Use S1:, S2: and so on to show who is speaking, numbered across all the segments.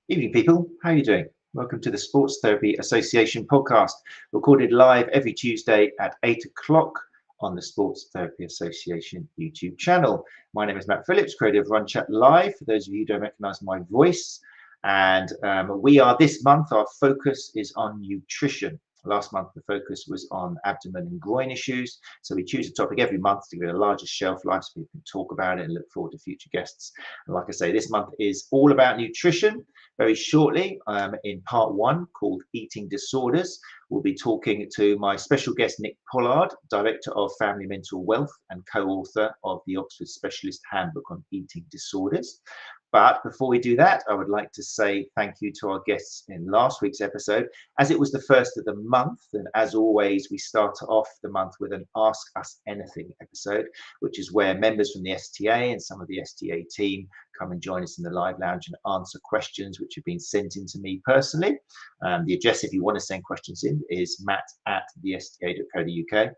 S1: Evening, people. How are you doing? Welcome to the Sports Therapy Association podcast, recorded live every Tuesday at 8 o'clock on the Sports Therapy Association YouTube channel. My name is Matt Phillips, creator of Run Chat Live, for those of you who don't recognize my voice. And we are this month, our focus is on nutrition. Last month, the focus was on abdomen and groin issues. So we choose a topic every month to give it a larger shelf life so we can talk about it and look forward to future guests. And like I say, this month is all about nutrition. Very shortly, in part one, called Eating Disorders, we'll be talking to my special guest, Nick Pollard, Director of Family Mental Wealth and co-author of the Oxford Specialist Handbook on Eating Disorders. But before we do that, I would like to say thank you to our guests in last week's episode. As it was the first of the month, and as always, we start off the month with an Ask Us Anything episode, which is where members from the STA and some of the STA team come and join us in the live lounge and answer questions which have been sent in to me personally. The address, if you want to send questions in, is matt@thesta.co.uk.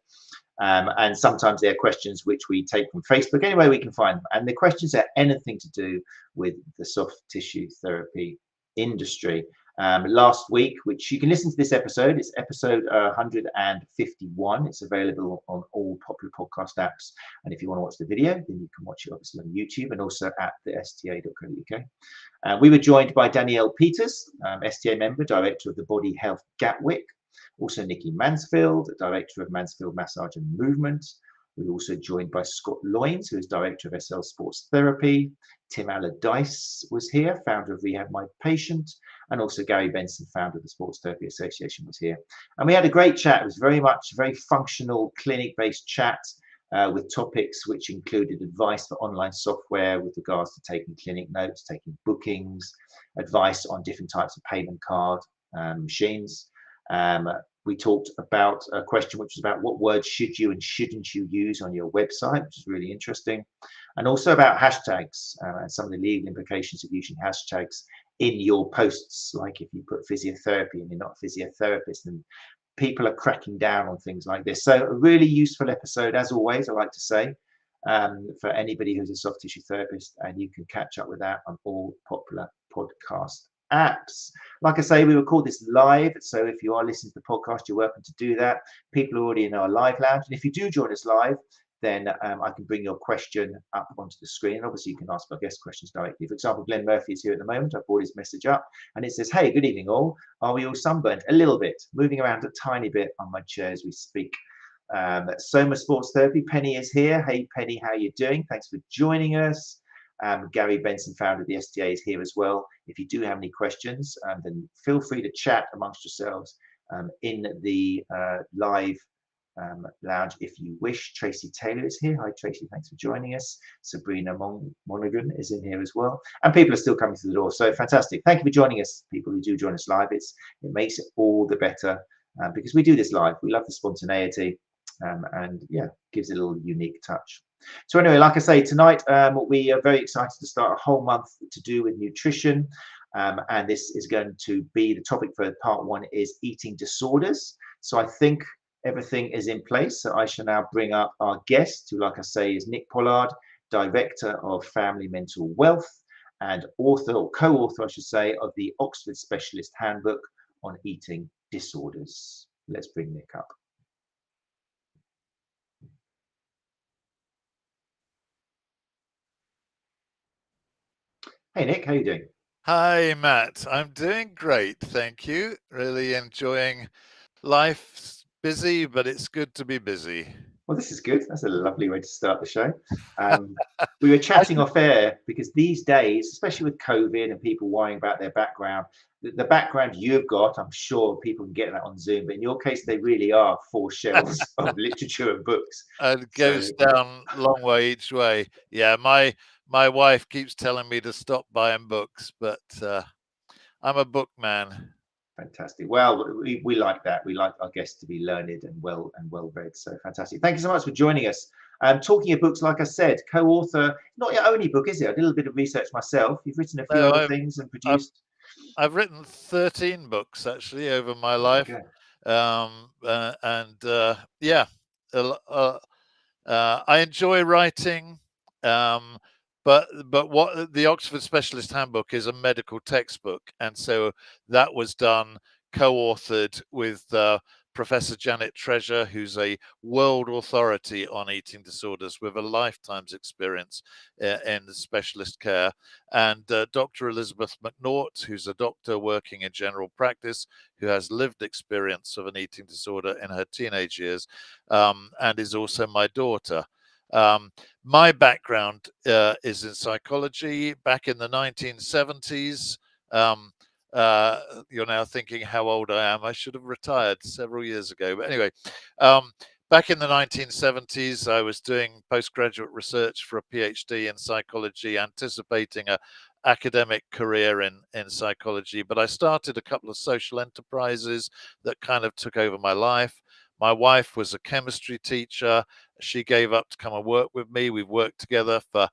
S1: And sometimes they're questions which we take from Facebook, any way we can find them. And the questions are anything to do with the soft tissue therapy industry. Last week, which you can listen to this episode, it's episode 151. It's available on all popular podcast apps. And if you want to watch the video, then you can watch it obviously on YouTube and also at the sta.co.uk. We were joined by Danielle Peters, STA member, director of the Body Health Gatwick. Also Nikki Mansfield, Director of Mansfield Massage and Movement. We were also joined by Scott Loynes, who is Director of SL Sports Therapy. Tim Allardyce was here, founder of Rehab My Patient. And also Gary Benson, founder of the Sports Therapy Association, was here. And we had a great chat. It was very much a very functional, clinic-based chat with topics which included advice for online software with regards to taking clinic notes, taking bookings, advice on different types of payment card machines. We talked about a question which was about what words should you and shouldn't you use on your website, which is really interesting, and also about hashtags and some of the legal implications of using hashtags in your posts, like if you put physiotherapy and you're not a physiotherapist, and people are cracking down on things like this. So a really useful episode, as always, I like to say, for anybody who's a soft tissue therapist, and you can catch up with that on all popular podcast apps. Like I say, we record this live, so if you are listening to the podcast, you're welcome to do that. People are already in our live lounge, and if you do join us live, then I can bring your question up onto the screen. And obviously, you can ask our guest questions directly. For example, Glenn Murphy is here at the moment. I brought his message up, and it says, "Hey, good evening, all. Are we all sunburnt? A little bit, moving around a tiny bit on my chair as we speak." Soma Sports Therapy, Penny is here. Hey, Penny, how you doing? Thanks for joining us. Gary Benson, founder of the STA, is here as well. If you do have any questions, then feel free to chat amongst yourselves in the live lounge if you wish. Tracy Taylor is here. Hi, Tracy. Thanks for joining us. Sabrina Monaghan is in here as well. And people are still coming through the door. So fantastic. Thank you for joining us, people who do join us live. It makes it all the better because we do this live. We love the spontaneity and yeah, gives it a little unique touch. So anyway, like I say, tonight we are very excited to start a whole month to do with nutrition. And this is going to be the topic for part one is eating disorders. So I think everything is in place. So I shall now bring up our guest, who, like I say, is Nick Pollard, Director of Family Mental Wealth and author, or co-author, I should say, of the Oxford Specialist Handbook on Eating Disorders. Let's bring Nick up. Hey, Nick, how are you doing?
S2: Hi, Matt. I'm doing great, thank you. Really enjoying life. Busy, but it's good to be busy.
S1: Well, this is good. That's a lovely way to start the show. We were chatting off air because these days, especially with COVID and people worrying about their background, the background you've got, I'm sure people can get that on Zoom, but in your case, they really are 4 shelves of literature and books.
S2: It goes down a long way each way. Yeah, my wife keeps telling me to stop buying books, but I'm a book man.
S1: Fantastic. Well, we like that. We like our guests to be learned and well read. So fantastic. Thank you so much for joining us. Talking of books, like I said, co-author, not your only book, is it? I did a little bit of research myself. You've written a few other things and produced.
S2: I've written 13 books actually over my life.
S1: Okay.
S2: Yeah, I enjoy writing, but but what the Oxford Specialist Handbook is a medical textbook, and so that was done co-authored with Professor Janet Treasure, who's a world authority on eating disorders with a lifetime's experience in specialist care, and Dr Elizabeth McNaught, who's a doctor working in general practice, who has lived experience of an eating disorder in her teenage years, and is also my daughter. My background is in psychology. Back in the 1970s, you're now thinking how old I am. I should have retired several years ago. But anyway, back in the 1970s, I was doing postgraduate research for a PhD in psychology, anticipating a academic career in psychology. But I started a couple of social enterprises that kind of took over my life. My wife was a chemistry teacher. She gave up to come and work with me. We've worked together for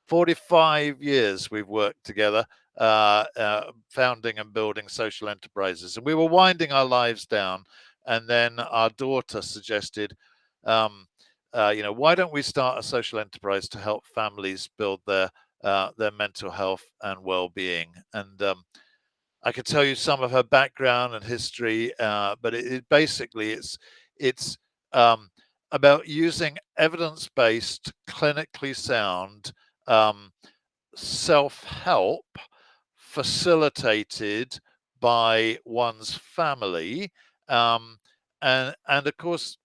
S2: 45 years. We've worked together, founding and building social enterprises. And we were winding our lives down. And then our daughter suggested, why don't we start a social enterprise to help families build their mental health and well-being? And I could tell you some of her background and history, but it basically it's about using evidence-based, clinically sound self-help facilitated by one's family, and of course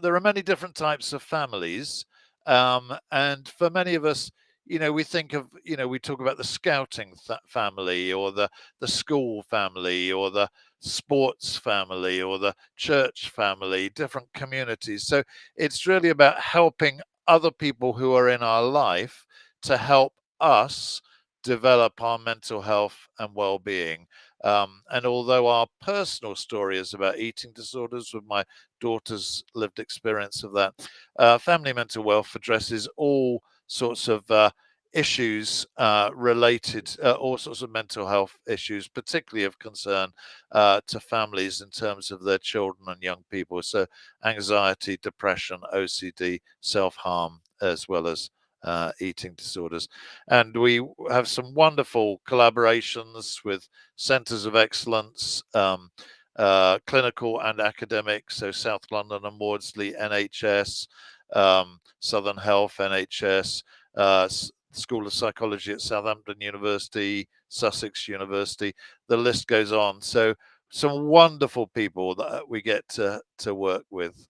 S2: there are many different types of families, and for many of us, we think of, we talk about the scouting family, or the school family, or the sports family, or the church family, different communities. So it's really about helping other people who are in our life to help us develop our mental health and well-being. And although our personal story is about eating disorders, with my daughter's lived experience of that, family mental wealth addresses all sorts of issues related, all sorts of mental health issues, particularly of concern to families in terms of their children and young people. So anxiety, depression, OCD, self-harm, as well as eating disorders. And we have some wonderful collaborations with centers of excellence, clinical and academic. So South London and Maudsley NHS, Southern Health NHS, School of Psychology at Southampton University, Sussex University, the list goes on. So some wonderful people that we get to work with.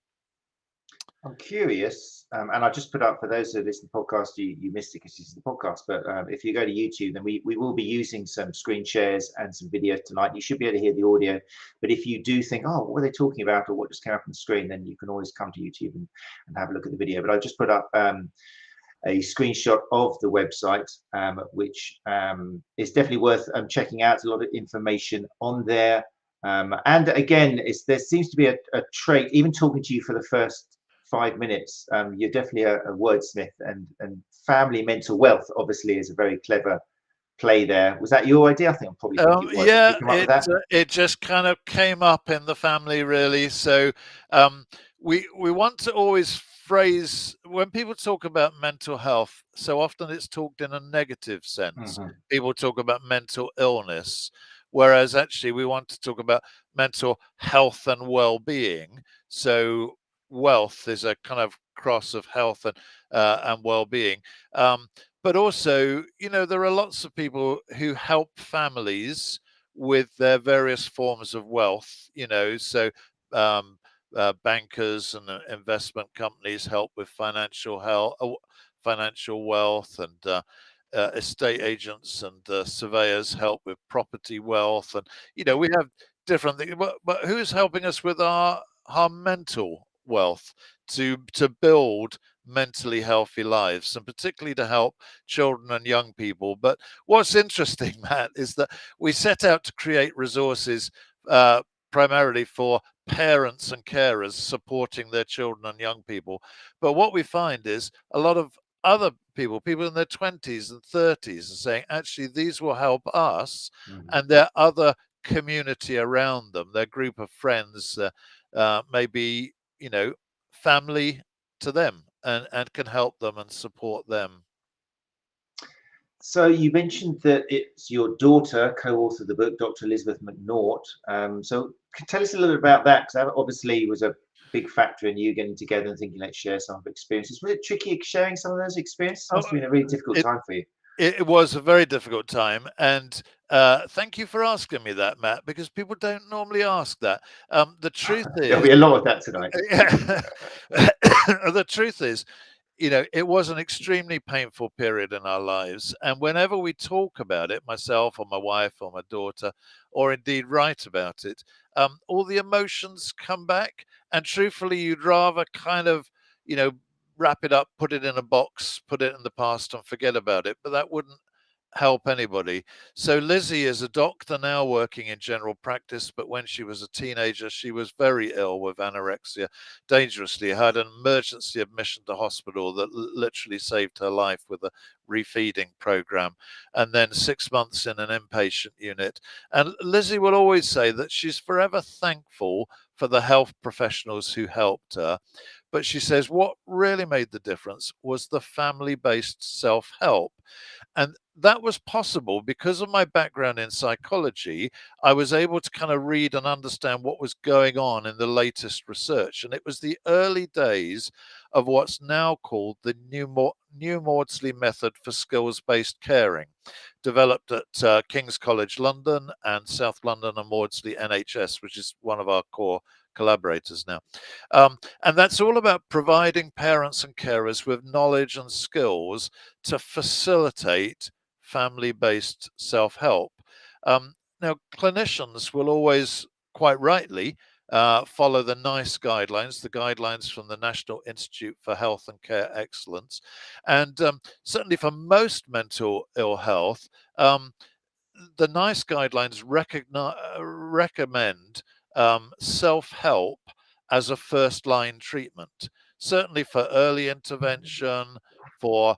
S1: I'm curious, and I just put up, for those who listen to the podcast, you missed it because this is the podcast, but if you go to YouTube, then we will be using some screen shares and some videos tonight. You should be able to hear the audio, but if you do think, oh, what are they talking about, or what just came up on the screen, then you can always come to YouTube and have a look at the video. But I just put up a screenshot of the website, which is definitely worth checking out. There's a lot of information on there. And again, there seems to be a trait, even talking to you for the first 5 minutes, you're definitely a wordsmith, and family mental wealth obviously is a very clever play there. Was that your idea? I think probably think it was.
S2: Yeah,
S1: Did you come up with that?
S2: It just kind of came up in the family, really. So we want to always phrase, when people talk about mental health, so often it's talked in a negative sense.
S1: Mm-hmm.
S2: People talk about mental illness, whereas actually we want to talk about mental health and well-being. So wealth is a kind of cross of health and well-being. But also, there are lots of people who help families with their various forms of wealth, so bankers and investment companies help with financial wealth, and estate agents and surveyors help with property wealth. And, we have different things, but who's helping us with our mental wealth to build mentally healthy lives, and particularly to help children and young people? But what's interesting, Matt, is that we set out to create resources primarily for parents and carers supporting their children and young people. But what we find is a lot of other people in their 20s and 30s, are saying, actually, these will help us, and their other community around them, their group of friends, maybe, family to them, and can help them and support them.
S1: So you mentioned that it's your daughter co-authored the book, Dr. Elizabeth McNaught. So tell us a little bit about that, because that obviously was a big factor in you getting together and thinking, let's share some of the experiences. Was it tricky sharing some of those experiences?
S2: Oh,
S1: Must have been a really difficult time for you.
S2: it was a very difficult time, and thank you for asking me that, Matt, because people don't normally ask that. The truth
S1: There'll
S2: is,
S1: be a lot of that tonight.
S2: the truth is, it was an extremely painful period in our lives. And whenever we talk about it, myself or my wife or my daughter, or indeed write about it, all the emotions come back. And truthfully, you'd rather kind of, wrap it up, put it in a box, put it in the past and forget about it. But that wouldn't help anybody. So Lizzie is a doctor now working in general practice, but when she was a teenager, she was very ill with anorexia, dangerously, had an emergency admission to hospital that literally saved her life with a refeeding program, and then 6 months in an inpatient unit. And Lizzie will always say that she's forever thankful for the health professionals who helped her. But she says what really made the difference was the family-based self-help. And that was possible because of my background in psychology. I was able to kind of read and understand what was going on in the latest research. And it was the early days of what's now called the New Maudsley method for skills-based caring, developed at King's College London and South London and Maudsley NHS, which is one of our core collaborators now. And that's all about providing parents and carers with knowledge and skills to facilitate family-based self-help. Now, clinicians will always, quite rightly, follow the NICE guidelines, the guidelines from the National Institute for Health and Care Excellence. And certainly for most mental ill health, the NICE guidelines recommend self-help as a first-line treatment, certainly for early intervention, for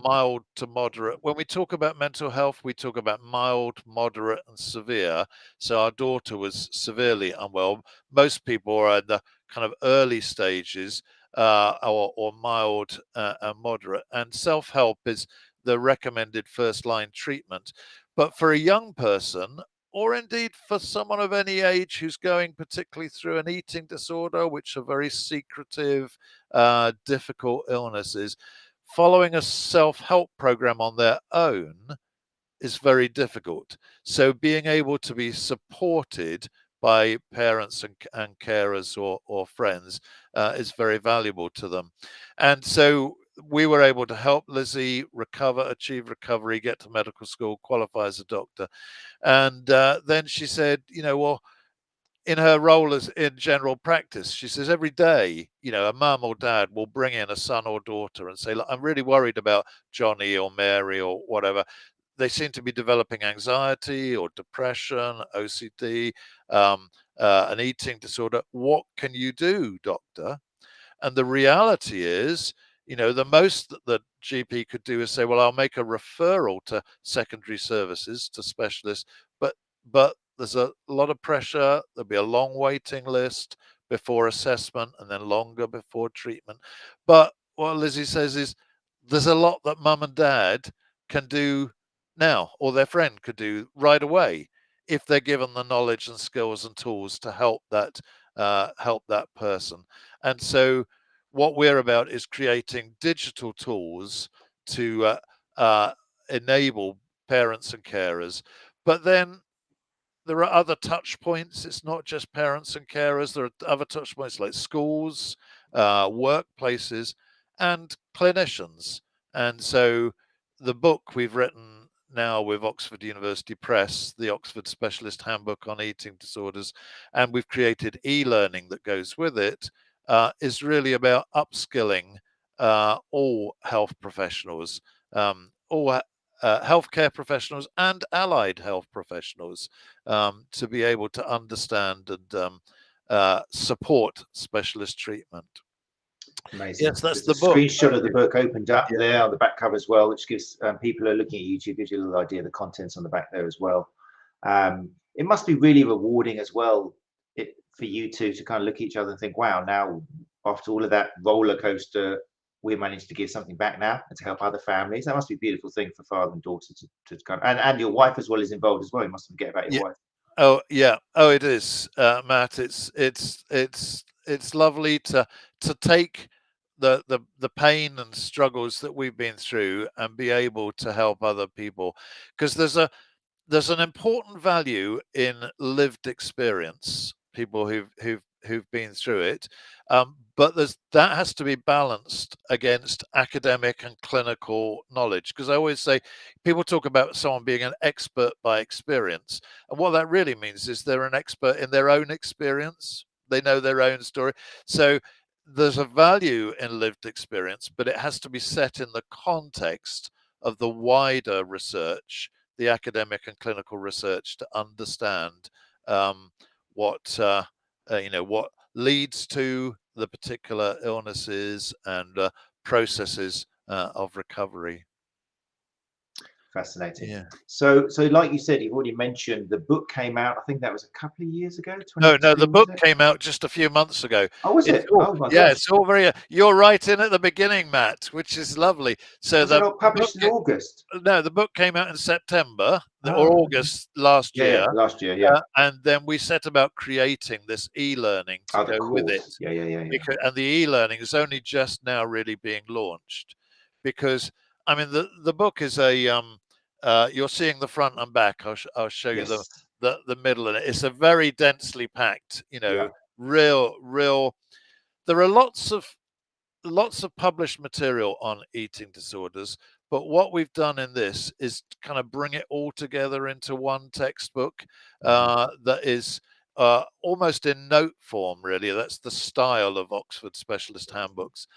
S2: mild to moderate. When we talk about mental health, we talk about mild, moderate, and severe. So our daughter was severely unwell. Most people are in the kind of early stages, or mild and moderate. And self-help is the recommended first-line treatment. But for a young person, or indeed for someone of any age who's going particularly through an eating disorder, which are very secretive, difficult illnesses, following a self-help program on their own is very difficult. So being able to be supported by parents and carers or friends is very valuable to them. And so we were able to help Lizzie recover, achieve recovery, get to medical school, qualify as a doctor. And then she said, well, in her role as in general practice, she says every day, a mum or dad will bring in a son or daughter and say, look, I'm really worried about Johnny or Mary or whatever. They seem to be developing anxiety or depression, OCD, an eating disorder. What can you do, doctor? And the reality is, the most that the GP could do is say, well, I'll make a referral to secondary services, to specialists, but there's a lot of pressure. There'll be a long waiting list before assessment and then longer before treatment. But what Lizzie says is there's a lot that mum and dad can do now, or their friend could do right away, if they're given the knowledge and skills and tools to help that person. And so what we're about is creating digital tools to enable parents and carers. But then there are other touch points. It's not just parents and carers. There are other touch points like schools, workplaces, and clinicians. And so the book we've written now with Oxford University Press, the Oxford Specialist Handbook on Eating Disorders, and we've created e-learning that goes with it, is really about upskilling all health professionals, all healthcare professionals and allied health professionals, to be able to understand and support specialist treatment.
S1: Amazing.
S2: Yes, that's
S1: There's
S2: the
S1: a
S2: book.
S1: screenshot of the book opened up there on the back cover as well, which gives people who are looking at YouTube, gives you a little idea of the contents on the back there as well. It must be really rewarding as well for you two to kind of look at each other and think, wow, now after all of that roller coaster we managed to give something back now and to help other families. That must be a beautiful thing for father and daughter to kind of, and your wife as well is involved as well. You mustn't forget about your wife.
S2: Oh yeah. Oh, it is, Matt. It's lovely to take the pain and struggles that we've been through and be able to help other people, because there's an important value in lived experience, people who've been through it, but that has to be balanced against academic and clinical knowledge. Because I always say, people talk about someone being an expert by experience, and what that really means is they're an expert in their own experience. They know their own story. So there's a value in lived experience, but it has to be set in the context of the wider research, the academic and clinical research, to understand what what leads to the particular illnesses and processes of recovery.
S1: Fascinating.
S2: Yeah.
S1: So like you said, you've already mentioned the book came out. I think that was a couple of years ago.
S2: No, the book came out just a few months ago.
S1: Oh, was it? Oh my
S2: yeah,
S1: gosh.
S2: it's all very. You're right in at the beginning, Matt, which is lovely. So
S1: was it not published in August?
S2: No, the book came out in September or August last year.
S1: Yeah, last year, yeah.
S2: And then we set about creating this e-learning to go with it.
S1: Yeah.
S2: And the e-learning is only just now really being launched, because I mean the book is a you're seeing the front and back. I'll show you the middle, and it's a very densely packed, real. There are lots of published material on eating disorders, but what we've done in this is kind of bring it all together into one textbook that is almost in note form, really. That's the style of Oxford specialist handbooks.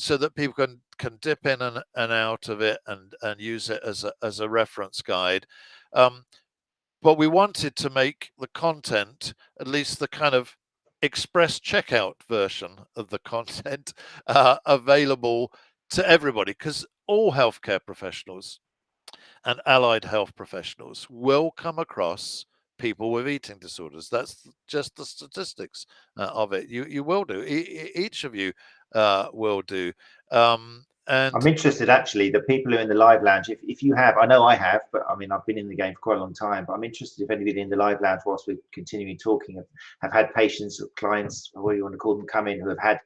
S2: So that people can dip in and out of it and use it as a reference guide. But we wanted to make the content, at least the kind of express checkout version of the content, available to everybody, because all healthcare professionals and allied health professionals will come across people with eating disorders. That's just the statistics of it. You will do. Each of you will do. And
S1: I'm interested, actually, the people who are in the live lounge, if you have, I know I have, but I mean, I've been in the game for quite a long time, but I'm interested if anybody in the live lounge, whilst we're continuing talking, have had patients or clients, or what you want to call them, come in who have had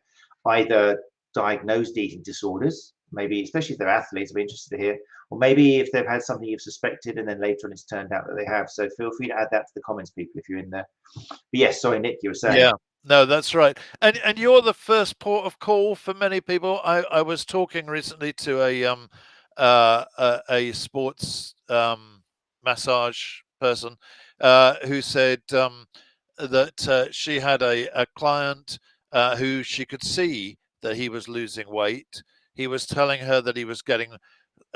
S1: either diagnosed eating disorders, maybe, especially if they're athletes, I'd be interested to hear, or maybe if they've had something you've suspected and then later on it's turned out that they have. So feel free to add that to the comments, people, if you're in there. But yes, sorry, Nick, you were saying.
S2: Yeah. No, that's right. And you're the first port of call for many people. I was talking recently to a sports massage person who said that she had a client who she could see that he was losing weight. He was telling her that he was getting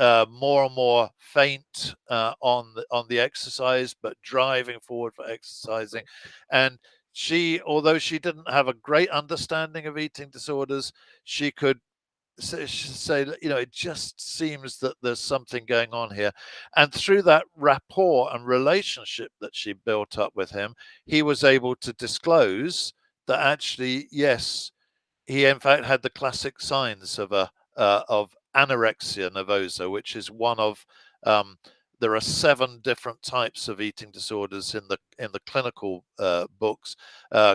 S2: more and more faint on the exercise, but driving forward for exercising. And she, although she didn't have a great understanding of eating disorders, she could say, it just seems that there's something going on here. And through that rapport and relationship that she built up with him, he was able to disclose that actually, yes, he in fact had the classic signs of anorexia nervosa, which is one of there are 7 different types of eating disorders in the clinical books,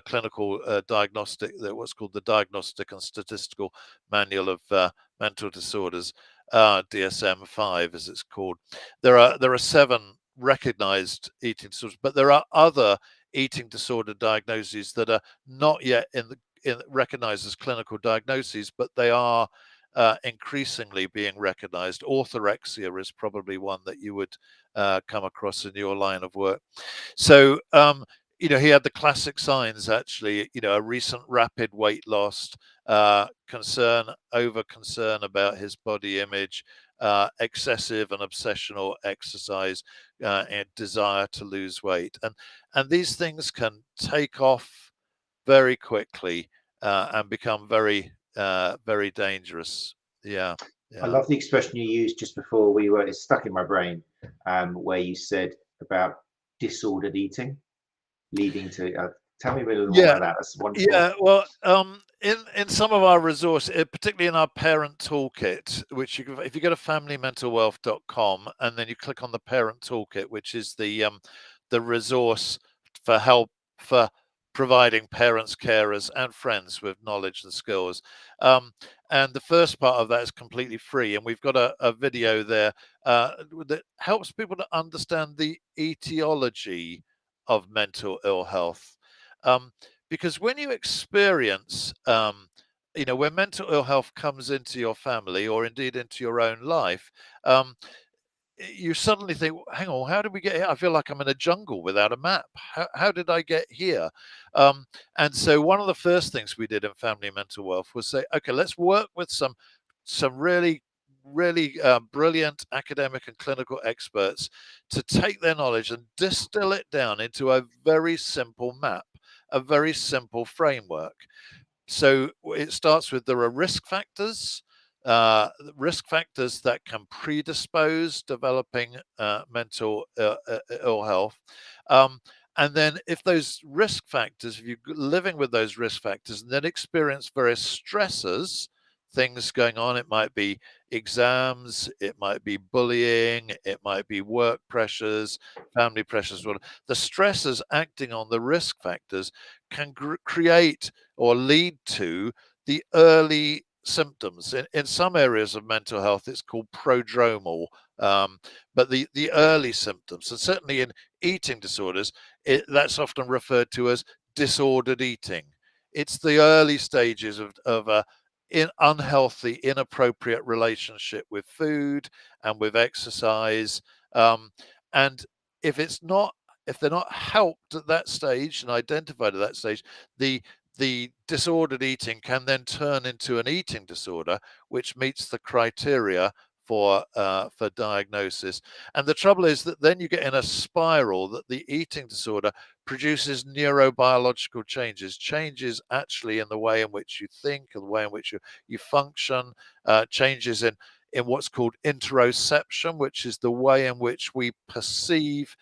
S2: clinical diagnostic, what's called the Diagnostic and Statistical Manual of Mental Disorders, DSM-5 as it's called. There are 7 recognized eating disorders, but there are other eating disorder diagnoses that are not yet recognized as clinical diagnoses, but they are increasingly being recognized. Orthorexia is probably one that you would come across in your line of work. So, he had the classic signs, actually, a recent rapid weight loss, over concern about his body image, excessive and obsessional exercise, and desire to lose weight. And these things can take off very quickly and become very very dangerous. Yeah.
S1: I love the expression you used just before it's stuck in my brain, where you said about disordered eating leading to Tell me a little more about that. That's wonderful.
S2: Yeah, well, in some of our resources, particularly in our parent toolkit, which you can, if you go to familymentalwealth.com and then you click on the parent toolkit, which is the resource for help for providing parents, carers, and friends with knowledge and skills. And the first part of that is completely free, and we've got a video there that helps people to understand the etiology of mental ill health. Because when you experience, when mental ill health comes into your family or indeed into your own life, you suddenly think, hang on, how did we get here? I feel like I'm in a jungle without a map. How did I get here? And so one of the first things we did in Family Mental Wealth was say, okay, let's work with some really brilliant academic and clinical experts to take their knowledge and distill it down into a very simple map, a very simple framework. So it starts with, there are risk factors that can predispose developing mental ill health. And then if those risk factors, if you're living with those risk factors and then experience various stressors, things going on, it might be exams, it might be bullying, it might be work pressures, family pressures. The stressors acting on the risk factors can create or lead to the early symptoms. In some areas of mental health, it's called prodromal, but the early symptoms, and certainly in eating disorders, that's often referred to as disordered eating. It's the early stages of a unhealthy, inappropriate relationship with food and with exercise. And if they're not helped at that stage and identified at that stage, the disordered eating can then turn into an eating disorder, which meets the criteria for diagnosis. And the trouble is that then you get in a spiral that the eating disorder produces neurobiological changes actually in the way in which you think, and the way in which you function, changes in what's called interoception, which is the way in which we perceive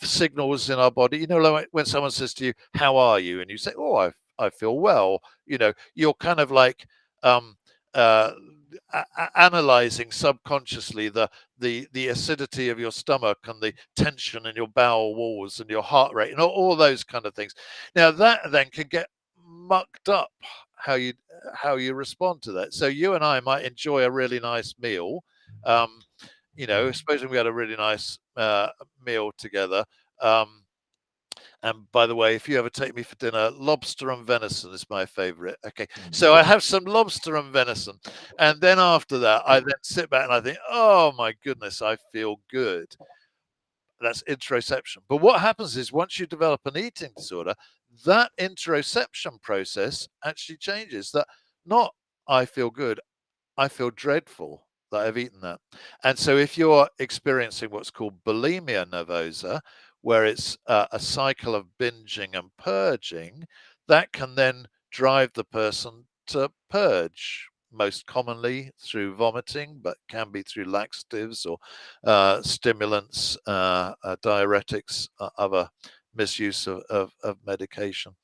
S2: signals in our body. Like when someone says to you, "How are you?" and you say, "Oh, I feel well," you're kind of like analyzing subconsciously the acidity of your stomach and the tension in your bowel walls and your heart rate and all those kind of things. Now that then can get mucked up how you respond to that. So you and I might enjoy a really nice meal, supposing we had a really nice meal together. And by the way, if you ever take me for dinner, lobster and venison is my favorite. Okay, so I have some lobster and venison, and then after that, I then sit back and I think, oh my goodness, I feel good. That's interoception. But what happens is, once you develop an eating disorder, that interoception process actually changes. That not I feel good, I feel dreadful that I've eaten that. And so if you're experiencing what's called bulimia nervosa, where it's a cycle of binging and purging, that can then drive the person to purge, most commonly through vomiting, but can be through laxatives or stimulants, diuretics, other misuse of medication.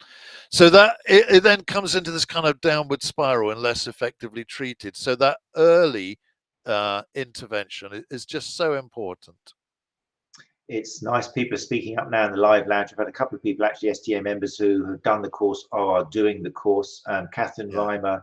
S2: So that it then comes into this kind of downward spiral unless effectively treated. So that early intervention is just so important.
S1: It's nice people are speaking up now in the live lounge. I've had a couple of people, actually STA members, who have done the course or are doing the course. Catherine Reimer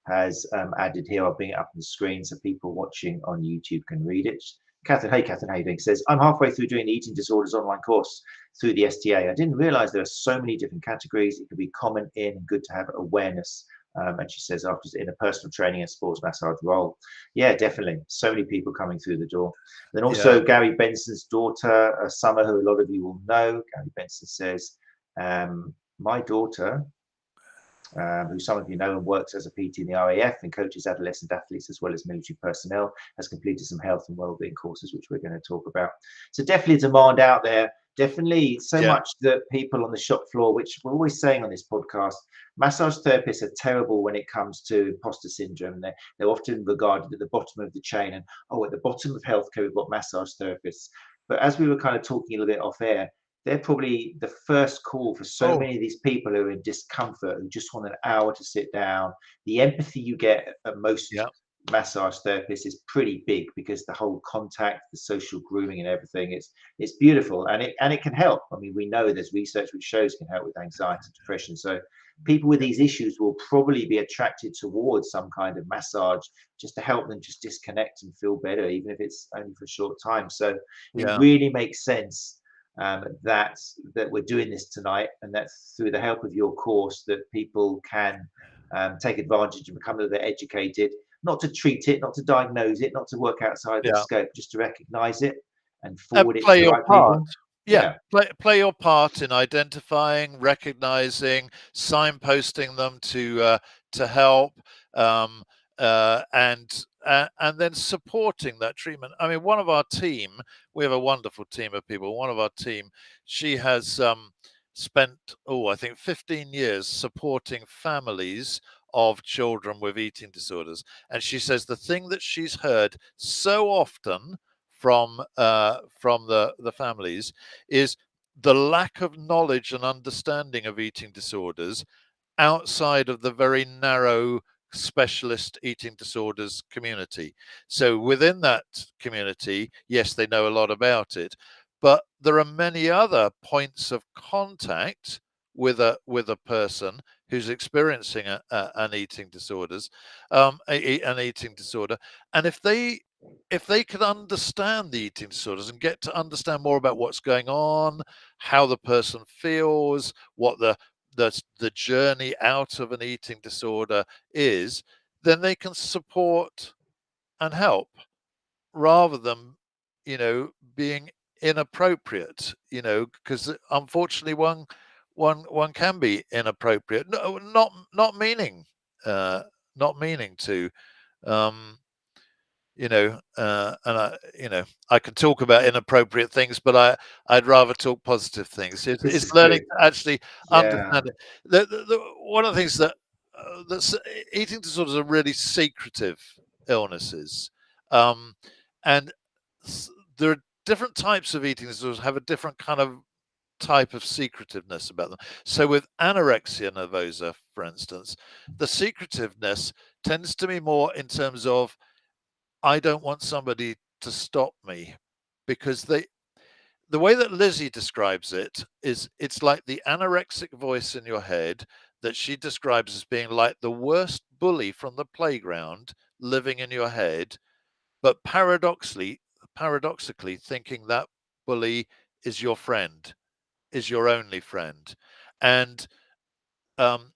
S1: has added here, I'll bring it up on the screen so people watching on YouTube can read it. Catherine, hey Catherine, how you doing? Says, I'm halfway through doing the eating disorders online course through the STA. I didn't realize there are so many different categories. It could be common in, good to have awareness. And she says, after in a personal training and sports massage role. Yeah, definitely. So many people coming through the door. Then also Gary Benson's daughter, Summer, who a lot of you will know. Gary Benson says, my daughter, who some of you know and works as a PT in the RAF and coaches adolescent athletes as well as military personnel, has completed some health and wellbeing courses, which we're going to talk about. So definitely a demand out there. Definitely so much that people on the shop floor, which we're always saying on this podcast, massage therapists are terrible when it comes to imposter syndrome. They're often regarded at the bottom of the chain, and at the bottom of healthcare we've got massage therapists. But as we were kind of talking a little bit off air, they're probably the first call for so
S2: Oh,
S1: many of these people who are in discomfort, who just want an hour to sit down. The empathy you get at most
S2: yeah,
S1: massage therapists is pretty big, because the whole contact, the social grooming and everything, it's beautiful, and it can help. I mean, we know there's research which shows it can help with anxiety, depression. So people with these issues will probably be attracted towards some kind of massage, just to help them just disconnect and feel better, even if it's only for a short time. So it
S2: yeah,
S1: really makes sense, that we're doing this tonight, and that through the help of your course, that people can take advantage and become a little bit educated, not to treat it, not to diagnose it, not to work outside their
S2: yeah.
S1: scope, just to recognize it and
S2: And
S1: forward it to
S2: play
S1: the
S2: your
S1: right
S2: part.
S1: people.
S2: Yeah,
S1: Yeah.
S2: play your part in identifying, recognizing, signposting them to help, um, and then supporting that treatment. I mean, one of our team, we have a wonderful team of people. One of our team, she has spent, I think 15 years supporting families of children with eating disorders, and she says the thing that she's heard so often from the families is the lack of knowledge and understanding of eating disorders outside of the very narrow specialist eating disorders community. So within that community, yes, they know a lot about it, but there are many other points of contact with a person who's experiencing an eating disorders, an eating disorder, and if they could understand the eating disorders and get to understand more about what's going on, how the person feels, what the journey out of an eating disorder is, then they can support and help rather than, being inappropriate, because unfortunately one can be inappropriate. No, not meaning, not meaning to. Um, and I can talk about inappropriate things, but I'd rather talk positive things.
S1: This
S2: It's
S1: is
S2: learning
S1: good.
S2: to actually
S1: Yeah.
S2: understand it. One of the things that's eating disorders are really secretive illnesses, um, and there are different types of eating disorders have a different kind of type of secretiveness about them. So with anorexia nervosa, for instance, the secretiveness tends to be more in terms of I don't want somebody to stop me, because the way that Lizzie describes it is it's like the anorexic voice in your head that she describes as being like the worst bully from the playground living in your head, but paradoxically thinking that bully is your friend, is your only friend. And um,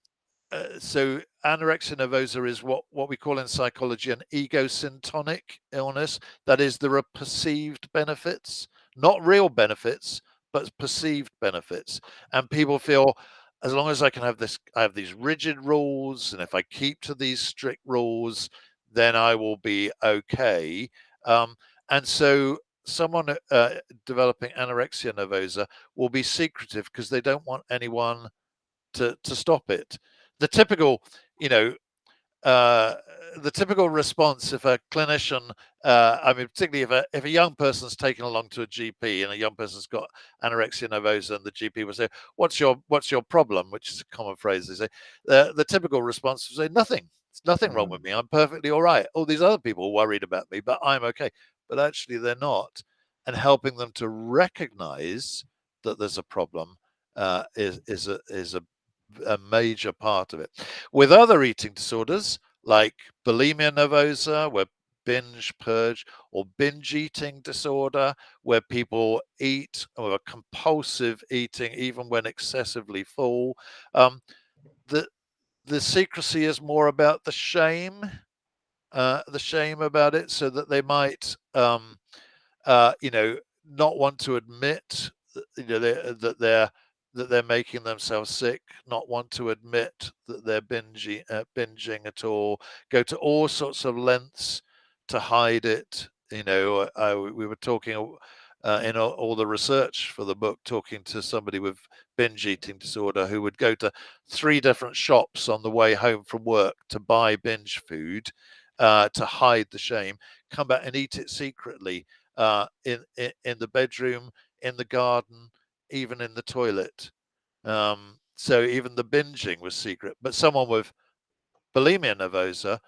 S2: so anorexia nervosa is what we call in psychology an egosyntonic illness. That is, there are perceived benefits, not real benefits, but perceived benefits. And people feel, as long as I can have this, I have these rigid rules, and if I keep to these strict rules, then I will be okay. Um, and so someone developing anorexia nervosa will be secretive because they don't want anyone to stop it. The typical, you know, uh, the typical response if a clinician, I mean, particularly if a young person's taken along to a GP and a young person's got anorexia nervosa, and the GP will say, what's your problem?" Which is a common phrase they say. The typical response will say, "Nothing. There's nothing wrong with me. I'm perfectly all right. All these other people are worried about me, but I'm okay." But actually, they're not. And helping them to recognize that there's a problem is a major part of it. With other eating disorders like bulimia nervosa, where binge purge, or binge eating disorder, where people eat or are compulsive eating even when excessively full, the the secrecy is more about the shame about it, so that they might you know, not want to admit that they're making themselves sick, not want to admit that they're binging at all, go to all sorts of lengths to hide it. We were talking in all the research for the book, talking to somebody with binge eating disorder who would go to 3 different shops on the way home from work to buy binge food, to hide the shame, come back and eat it secretly, in the bedroom, in the garden, even in the toilet. So even the binging was secret. But someone with bulimia nervosa,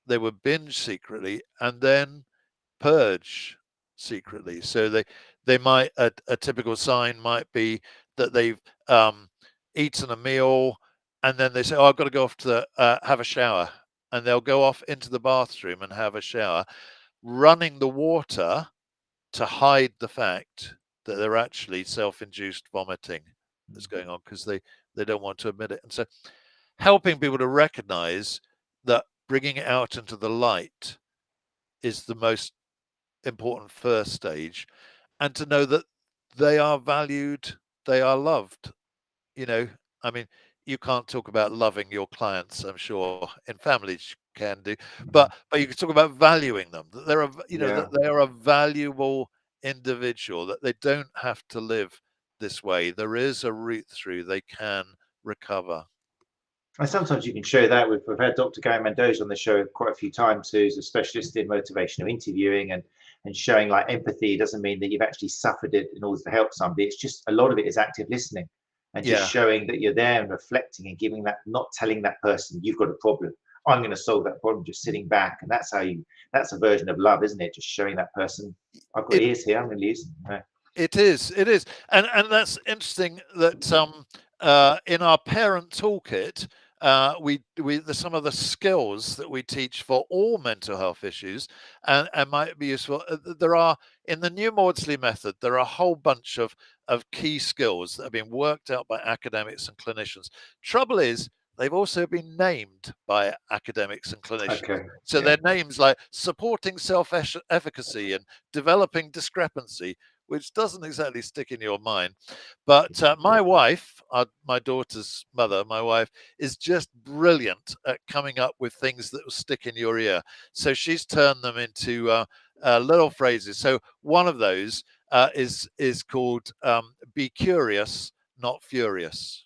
S2: they would binge secretly and then purge secretly. So they might, a typical sign might be that they've eaten a meal and then they say, oh, I've got to go off to have a shower, and they'll go off into the bathroom and have a shower, running the water to hide the fact that they're actually self-induced vomiting that's going on, because they don't want to admit it. And so helping people to recognize that bringing it out into the light is the most important first stage, and to know that they are valued, they are loved. I mean, you can't talk about loving your clients, I'm sure in families you can do, but you can talk about valuing them, that they're that they are a valuable individual, that they don't have to live this way. There is a route through, they can recover.
S1: And sometimes you can show that. We've had Dr. 𝐾𝐢𝐬𝐿 on the show quite a few times, who's a specialist in motivational interviewing, and showing like empathy doesn't mean that you've actually suffered it in order to help somebody. It's just a lot of it is active listening, and just showing that you're there and reflecting and giving that, not telling that person you've got a problem, I'm going to solve that problem, just sitting back. And that's a version of love, isn't it? Just showing that person, I've got ears here, I'm going to listen.
S2: It is, and that's interesting that in our parent toolkit, there's some of the skills that we teach for all mental health issues, and might be useful. There are, in the new Maudsley method, there are a whole bunch of key skills that have been worked out by academics and clinicians. Trouble is, they've also been named by academics and clinicians.
S1: Okay.
S2: So their names like supporting self-efficacy and developing discrepancy, which doesn't exactly stick in your mind. But my wife, my daughter's mother, my wife, is just brilliant at coming up with things that will stick in your ear. So she's turned them into little phrases. So one of those is called "Be curious, not furious."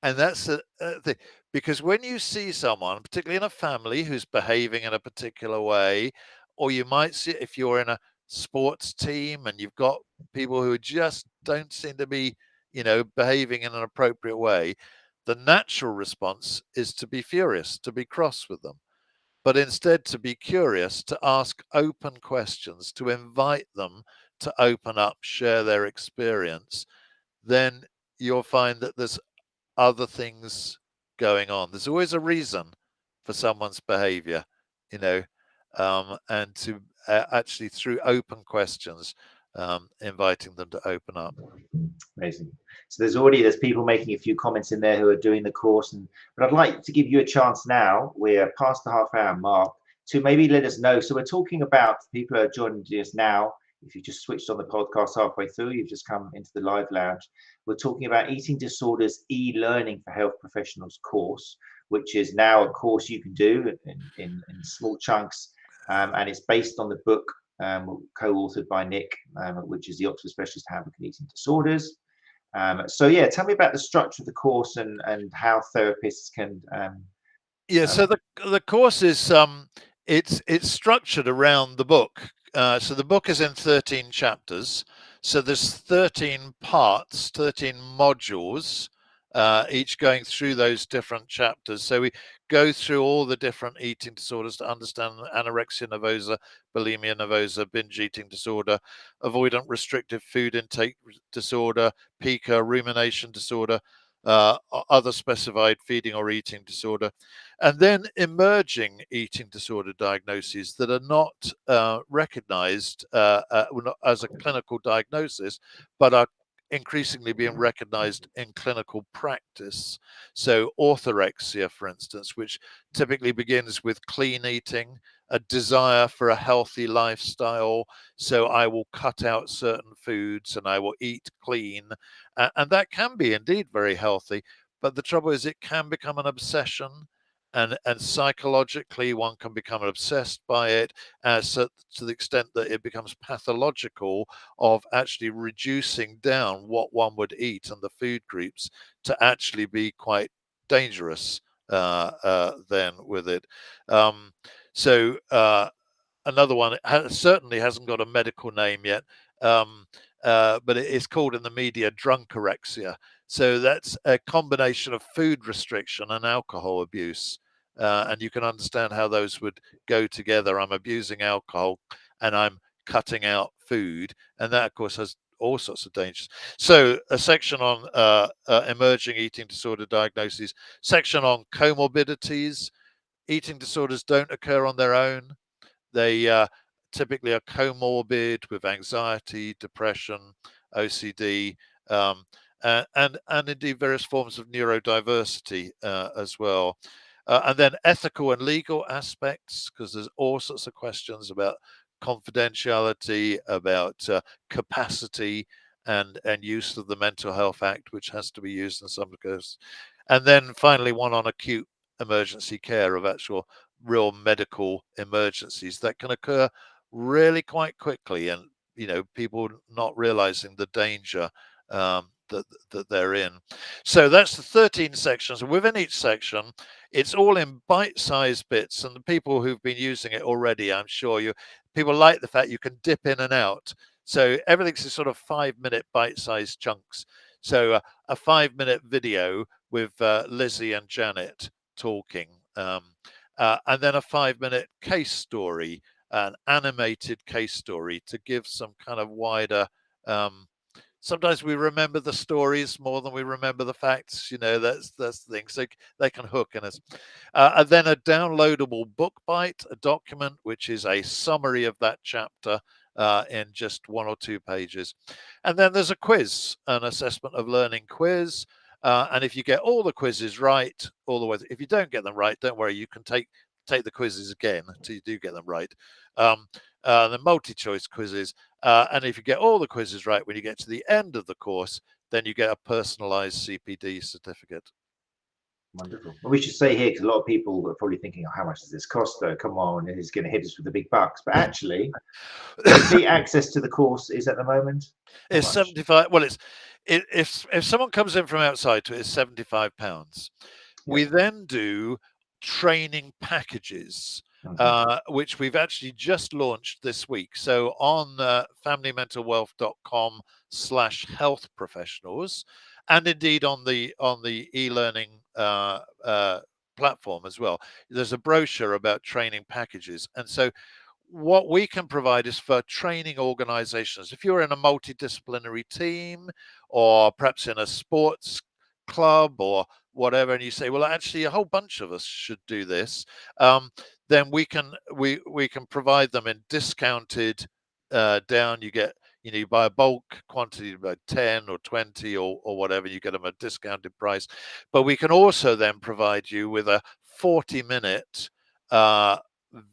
S2: And that's the thing, because when you see someone, particularly in a family, who's behaving in a particular way, or you might see if you're in a sports team and you've got people who just don't seem to be, behaving in an appropriate way, the natural response is to be furious, to be cross with them. But instead to be curious, to ask open questions, to invite them to open up, share their experience, then you'll find that there's other things going on. There's always a reason for someone's behavior, and to actually, through open questions, inviting them to open up.
S1: Amazing. So there's people making a few comments in there who are doing the course, but I'd like to give you a chance now. We're past the half-hour mark, to maybe let us know. So we're talking about people who are joining us now. If you just switched on the podcast halfway through, you've just come into the live lounge. We're talking about Eating Disorders e-learning for health professionals course, which is now a course you can do in small chunks, and it's based on the book co-authored by Nick, which is the Oxford Specialist Handbook on Eating Disorders. So yeah, tell me about the structure of the course and how therapists can.
S2: So the course is it's structured around the book. So the book is in 13 chapters. So there's 13 parts, 13 modules, each going through those different chapters. So we go through all the different eating disorders to understand anorexia nervosa, bulimia nervosa, binge eating disorder, avoidant restrictive food intake disorder, pica, rumination disorder, other specified feeding or eating disorder, and then emerging eating disorder diagnoses that are not recognized as a clinical diagnosis, but are increasingly being recognized in clinical practice. So orthorexia, for instance, which typically begins with clean eating, a desire for a healthy lifestyle. So I will cut out certain foods and I will eat clean. And that can be indeed very healthy. But the trouble is it can become an obsession. And psychologically, one can become obsessed by it, to the extent that it becomes pathological, of actually reducing down what one would eat and the food groups to actually be quite dangerous then with it. So another one, it certainly hasn't got a medical name yet, but it is called in the media drunkorexia. So that's a combination of food restriction and alcohol abuse. And you can understand how those would go together. I'm abusing alcohol and I'm cutting out food. And that, of course, has all sorts of dangers. So a section on emerging eating disorder diagnoses, section on comorbidities. Eating disorders don't occur on their own. They typically are comorbid with anxiety, depression, OCD, and indeed various forms of neurodiversity as well. And then ethical and legal aspects, because there's all sorts of questions about confidentiality, about capacity and use of the Mental Health Act, which has to be used in some cases. And then finally, one on acute emergency care of actual real medical emergencies that can occur really quite quickly, and people not realizing the danger that they're in. So that's the 13 sections. Within each section, it's all in bite-sized bits, and the people who've been using it already, I'm sure people like the fact you can dip in and out. So everything's in sort of 5-minute bite-sized chunks. So a 5-minute video with Lizzie and Janet talking, and then a 5-minute case story, an animated case story to give some kind of wider. Sometimes we remember the stories more than we remember the facts. That's the thing. So they can hook in us. And then a downloadable book bite, a document which is a summary of that chapter in just 1 or 2 pages. And then there's a quiz, an assessment of learning quiz. And if you get all the quizzes right, all the way, if you don't get them right, don't worry, you can take the quizzes again until you do get them right. The multi-choice quizzes. And if you get all the quizzes right when you get to the end of the course, then you get a personalized CPD certificate.
S1: Wonderful. Well, we should say here, because a lot of people are probably thinking, oh, how much does this cost though? Come on, it's going to hit us with the big bucks. But actually, complete access to the course is at the moment?
S2: It's 75. Well, if someone comes in from outside to it, it's £75. Yep. We then do training packages, which we've actually just launched this week. So on familymentalwealth.com/health professionals, and indeed on the e-learning platform as well, there's a brochure about training packages. And so what we can provide is for training organizations. If you're in a multidisciplinary team, or perhaps in a sports club or whatever, and you say, well, actually a whole bunch of us should do this, then we can provide them in discounted down. You buy a bulk quantity, about 10 or 20 or whatever, you get them at a discounted price. But we can also then provide you with a 40-minute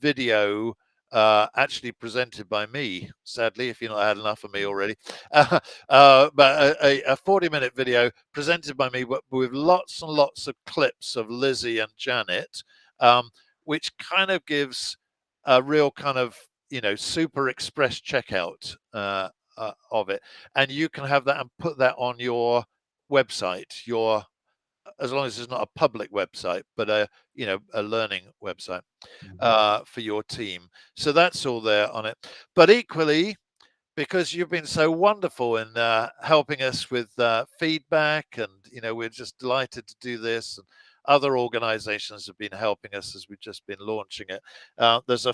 S2: video, actually presented by me, sadly, if you've not had enough of me already, but a 40-minute video presented by me with lots and lots of clips of Lizzie and Janet, which kind of gives a real kind of super express checkout of it, and you can have that and put that on your website, as long as it's not a public website, but a learning website for your team. So that's all there on it. But equally, because you've been so wonderful in helping us with feedback, and we're just delighted to do this, and other organizations have been helping us as we've just been launching it. There's a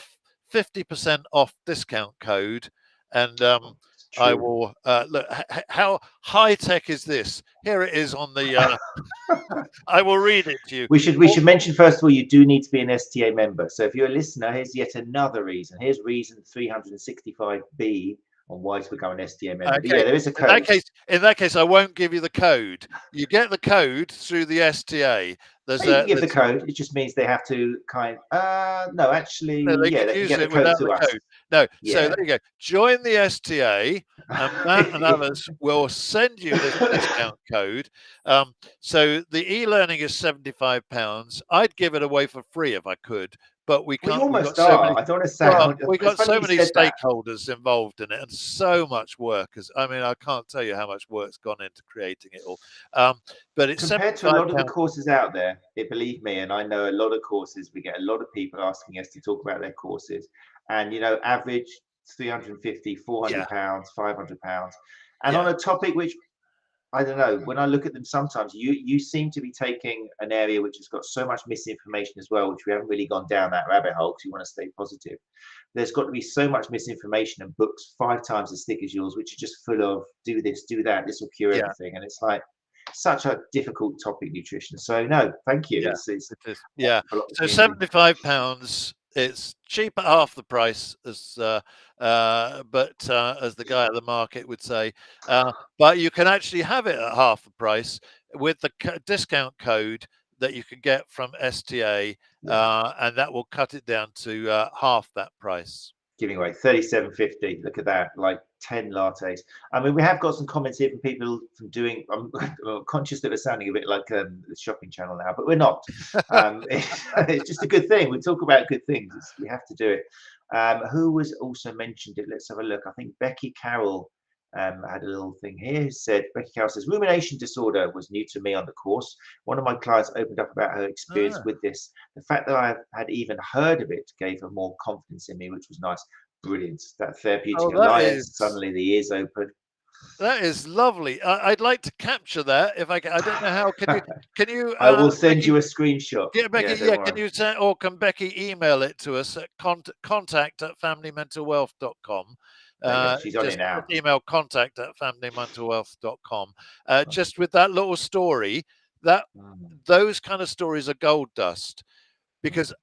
S2: 50% off discount code, and I will look. How high tech is this? Here it is on the. I will read it to you.
S1: We should mention first of all, you do need to be an STA member. So if you're a listener, here's yet another reason. Here's reason 365B on why to become an STA member. Okay. Yeah, there is a code.
S2: In that case, I won't give you the code. You get the code through the STA.
S1: You can give the code. It just means they have to no, actually, they can get the code to us.
S2: No, yeah. So there you go. Join the STA, and Matt and others will send you this discount code. So the e-learning is £75. I'd give it away for free if I could, but we can't.
S1: We almost are. I don't want to sound.
S2: We've got so many stakeholders involved in it, and so much work. I can't tell you how much work's gone into creating it all. But it's
S1: compared to a lot of the courses out there. Believe me, and I know a lot of courses. We get a lot of people asking us to talk about their courses, and average 350, 400
S2: Yeah,
S1: pounds, 500 pounds, and on
S2: yeah,
S1: a topic which I don't know. When I look at them, sometimes you seem to be taking an area which has got so much misinformation as well, which we haven't really gone down that rabbit hole because you want to stay positive. There's got to be so much misinformation and books 5 times as thick as yours, which are just full of do this, do that, this will cure
S2: yeah,
S1: everything, and it's like such a difficult topic, nutrition. So no, thank you.
S2: yeah.
S1: It's
S2: It is. Yeah.
S1: a lot of
S2: So
S1: community.
S2: £75. It's cheap at half the price, as but as the guy at the market would say. But you can actually have it at half the price with the discount code that you can get from STA,
S1: Yeah.
S2: and that will cut it down to half that price.
S1: Giving away 37.50. Look at that, like 10 lattes. I mean, we have got some comments here from people from doing. I'm conscious that we're sounding a bit like the shopping channel now, but we're not. It's just a good thing. We talk about good things. We have to do it. Who was also mentioned it? Let's have a look. I think Becky Carroll had a little thing here. Becky Carroll says, rumination disorder was new to me on the course. One of my clients opened up about her experience with this. The fact that I had even heard of it gave her more confidence in me, which was nice. Brilliant. That therapeutic
S2: Oh,
S1: alliance, suddenly the ears open.
S2: that is lovely. I'd like to capture that if I can. I don't know how. Can you?
S1: I will send
S2: Becky,
S1: you a screenshot.
S2: yeah, Becky.
S1: Yeah,
S2: Yeah,
S1: don't
S2: can
S1: worry.
S2: you send, or can Becky email it to us at contact@familymentalwealth.com?
S1: She's on it now.
S2: Email contact@familymentalwealth.com. Just with that little story, that those kind of stories are gold dust, because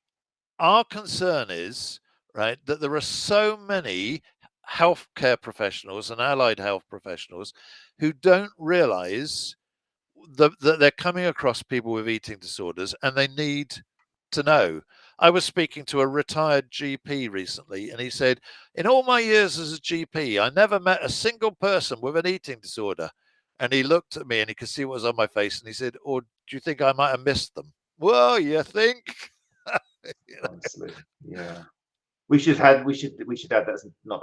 S2: our concern is, right, that there are so many healthcare professionals and allied health professionals who don't realize that they're coming across people with eating disorders, and they need to know. I was speaking to a retired GP recently, and he said, in all my years as a GP, I never met a single person with an eating disorder. And he looked at me and he could see what was on my face, and he said, or do you think I might have missed them? Well, you think?
S1: Honestly, yeah. We should add that's not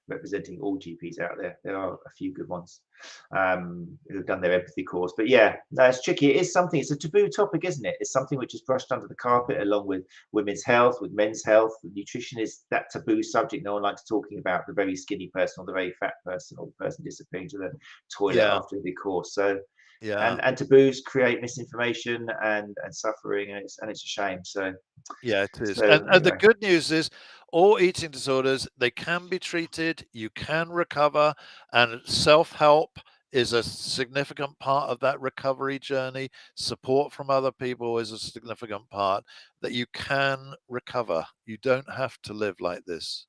S1: representing all GPs out there. There are a few good ones who've done their empathy course. But yeah, no, it's tricky. It is something. It's a taboo topic, isn't it? It's something which is brushed under the carpet, along with women's health, with men's health. Nutrition is that taboo subject. No one likes talking about the very skinny person or the very fat person or the person disappearing to the toilet
S2: Yeah,
S1: after the course. So
S2: yeah,
S1: and taboos create misinformation and suffering, and it's a shame. So
S2: yeah, it is.
S1: so
S2: And the
S1: anyway.
S2: good news is, all eating disorders, they can be treated, you can recover, and self-help is a significant part of that recovery journey. Support from other people is a significant part, that you can recover. You don't have to live like this.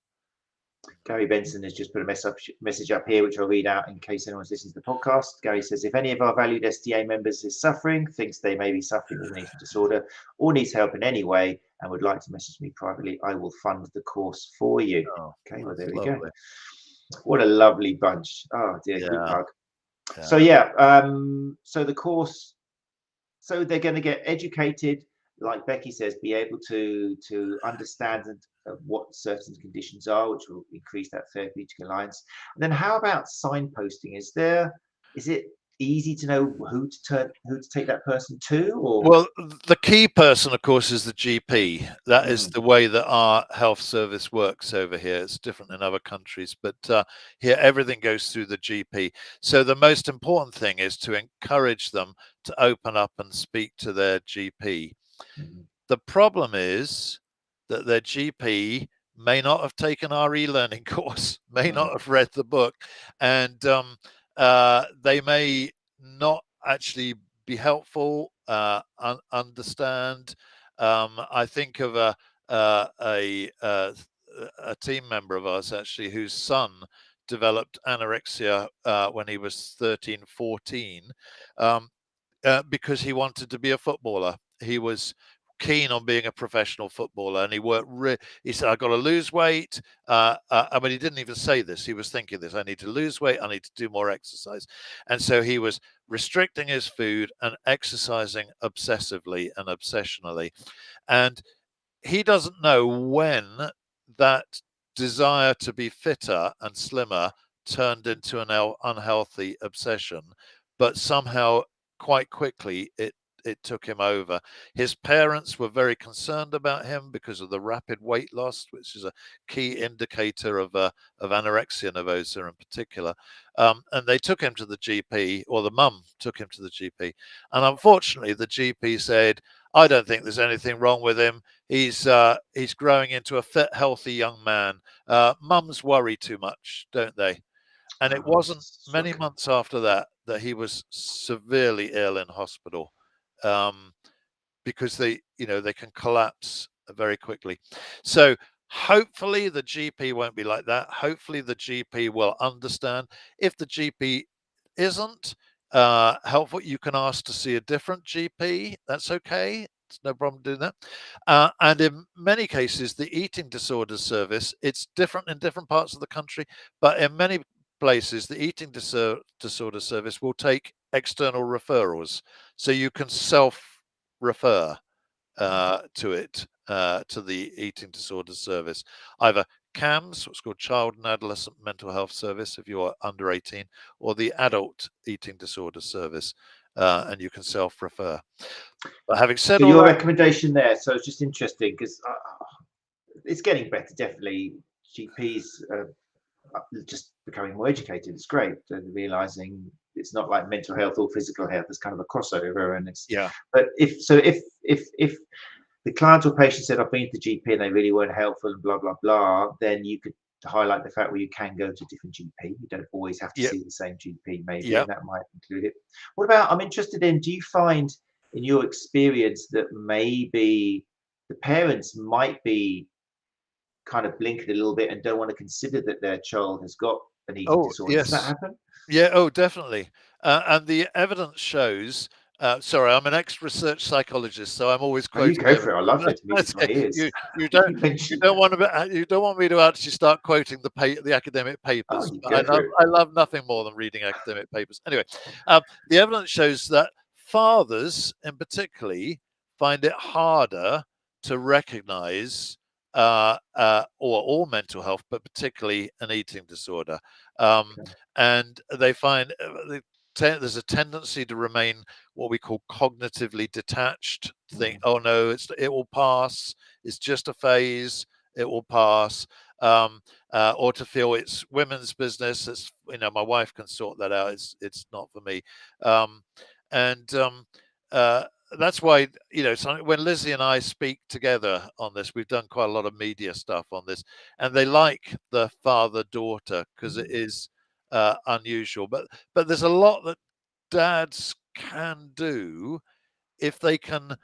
S1: Gary Benson has just put a message up here, which I'll read out in case anyone's listening to the podcast. Gary says, if any of our valued STA members is suffering, thinks they may be suffering with an eating disorder, or needs help in any way, and would like to message me privately, I will fund the course for you.
S2: Oh,
S1: Okay, well, there we
S2: lovely.
S1: go. What a lovely bunch. Oh, dear,
S2: Yeah,
S1: group hug.
S2: yeah.
S1: So, yeah, so the course, so they're going to get educated, like Becky says, be able to understand what certain conditions are, which will increase that therapeutic alliance. And then how about signposting? Is it easy to know who to take that person to? Or
S2: Well, the key person, of course, is the GP. That is the way that our health service works over here. It's different in other countries, but here everything goes through the GP. So the most important thing is to encourage them to open up and speak to their GP. The problem is that their GP may not have taken our e-learning course, may not have read the book, and they may not actually be helpful, understand. I think of a team member of ours, actually, whose son developed anorexia when he was 13, 14, because he wanted to be a footballer. He was keen on being a professional footballer, and he worked. He said, "I got to lose weight." I mean, he didn't even say this. He was thinking this: "I need to lose weight. I need to do more exercise." And so he was restricting his food and exercising obsessively and obsessionally. And he doesn't know when that desire to be fitter and slimmer turned into an unhealthy obsession, but somehow quite quickly it it took him over. His parents were very concerned about him because of the rapid weight loss, which is a key indicator of anorexia nervosa in particular. And they took him to the GP, or the mum took him to the GP. And unfortunately, the GP said, I don't think there's anything wrong with him. He's growing into a fit, healthy young man. Mums worry too much, don't they? And it wasn't many months after that he was severely ill in hospital, because they can collapse very quickly. So hopefully the GP won't be like that. Hopefully the GP will understand. If the GP isn't helpful, you can ask to see a different GP. That's okay. It's no problem doing that. And in many cases, the eating disorders service, it's different in different parts of the country, but in many places, the eating disorder service will take external referrals, so you can self-refer to it, to the eating disorder service, either CAMHS, what's called Child and Adolescent Mental Health Service, if you're under 18, or the Adult Eating Disorder Service, and you can self-refer. But having said
S1: so
S2: all
S1: your
S2: that,
S1: recommendation there, so it's just interesting because it's getting better, definitely. GPs just becoming more educated. It's great, and realizing it's not like mental health or physical health. There's kind of a crossover, and it's But if the client or patient said, I've been to the GP and they really weren't helpful and blah blah blah, then you could highlight the fact where you can go to a different GP. You don't always have to see the same GP, maybe, and that might include it. What about, I'm interested in, do you find in your experience that maybe the parents might be kind of blinking a little bit and don't want to consider that their child has got an eating disorder? Does that happen?
S2: Yeah, oh, definitely. And the evidence shows, sorry, I'm an ex-research psychologist, so I'm always quoting.
S1: You go for it. I love it. Music to my ears.
S2: You don't want me to actually start quoting the academic papers. I love nothing more than reading academic papers. Anyway, the evidence shows that fathers, in particularly, find it harder to recognize or all mental health, but particularly an eating disorder. And they find there's a tendency to remain what we call cognitively detached, to think, oh no, it will pass, it's just a phase, it will pass, or to feel it's women's business, it's, my wife can sort that out, it's not for me. That's why, when Lizzie and I speak together on this, we've done quite a lot of media stuff on this, and they like the father-daughter because it is unusual. But there's a lot that dads can do if they can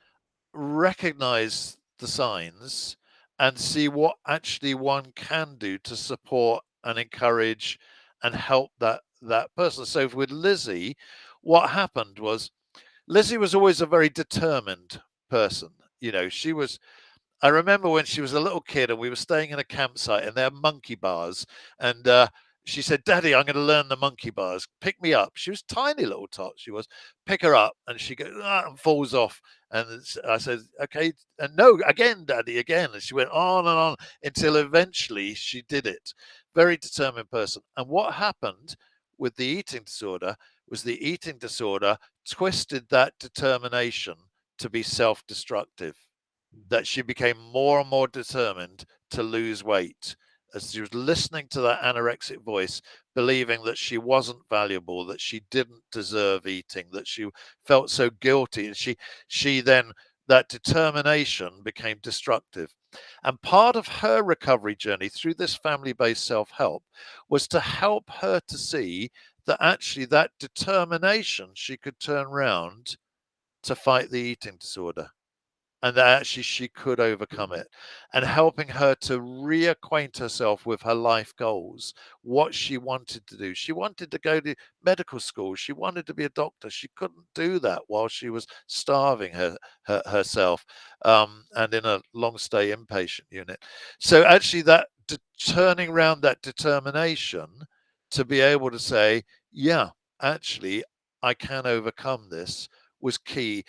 S2: recognize the signs and see what actually one can do to support and encourage and help that person. So with Lizzie, what happened was, Lizzie was always a very determined person. I remember when she was a little kid and we were staying in a campsite and there are monkey bars, and she said, Daddy, I'm going to learn the monkey bars. Pick me up. She was tiny little tot. She was. Pick her up. And she goes, and falls off. And I said, okay. And no, again, Daddy, again. And she went on and on until eventually she did it. Very determined person. And what happened with the eating disorder was the eating disorder twisted that determination to be self-destructive, that she became more and more determined to lose weight as she was listening to that anorexic voice, believing that she wasn't valuable, that she didn't deserve eating, that she felt so guilty. And she then, that determination became destructive. And part of her recovery journey through this family-based self-help was to help her to see that actually that determination she could turn around to fight the eating disorder, and that actually she could overcome it, and helping her to reacquaint herself with her life goals, what she wanted to do. She wanted to go to medical school. She wanted to be a doctor. She couldn't do that while she was starving herself and in a long stay inpatient unit. So actually that turning around that determination to be able to say, yeah, actually, I can overcome this, was key.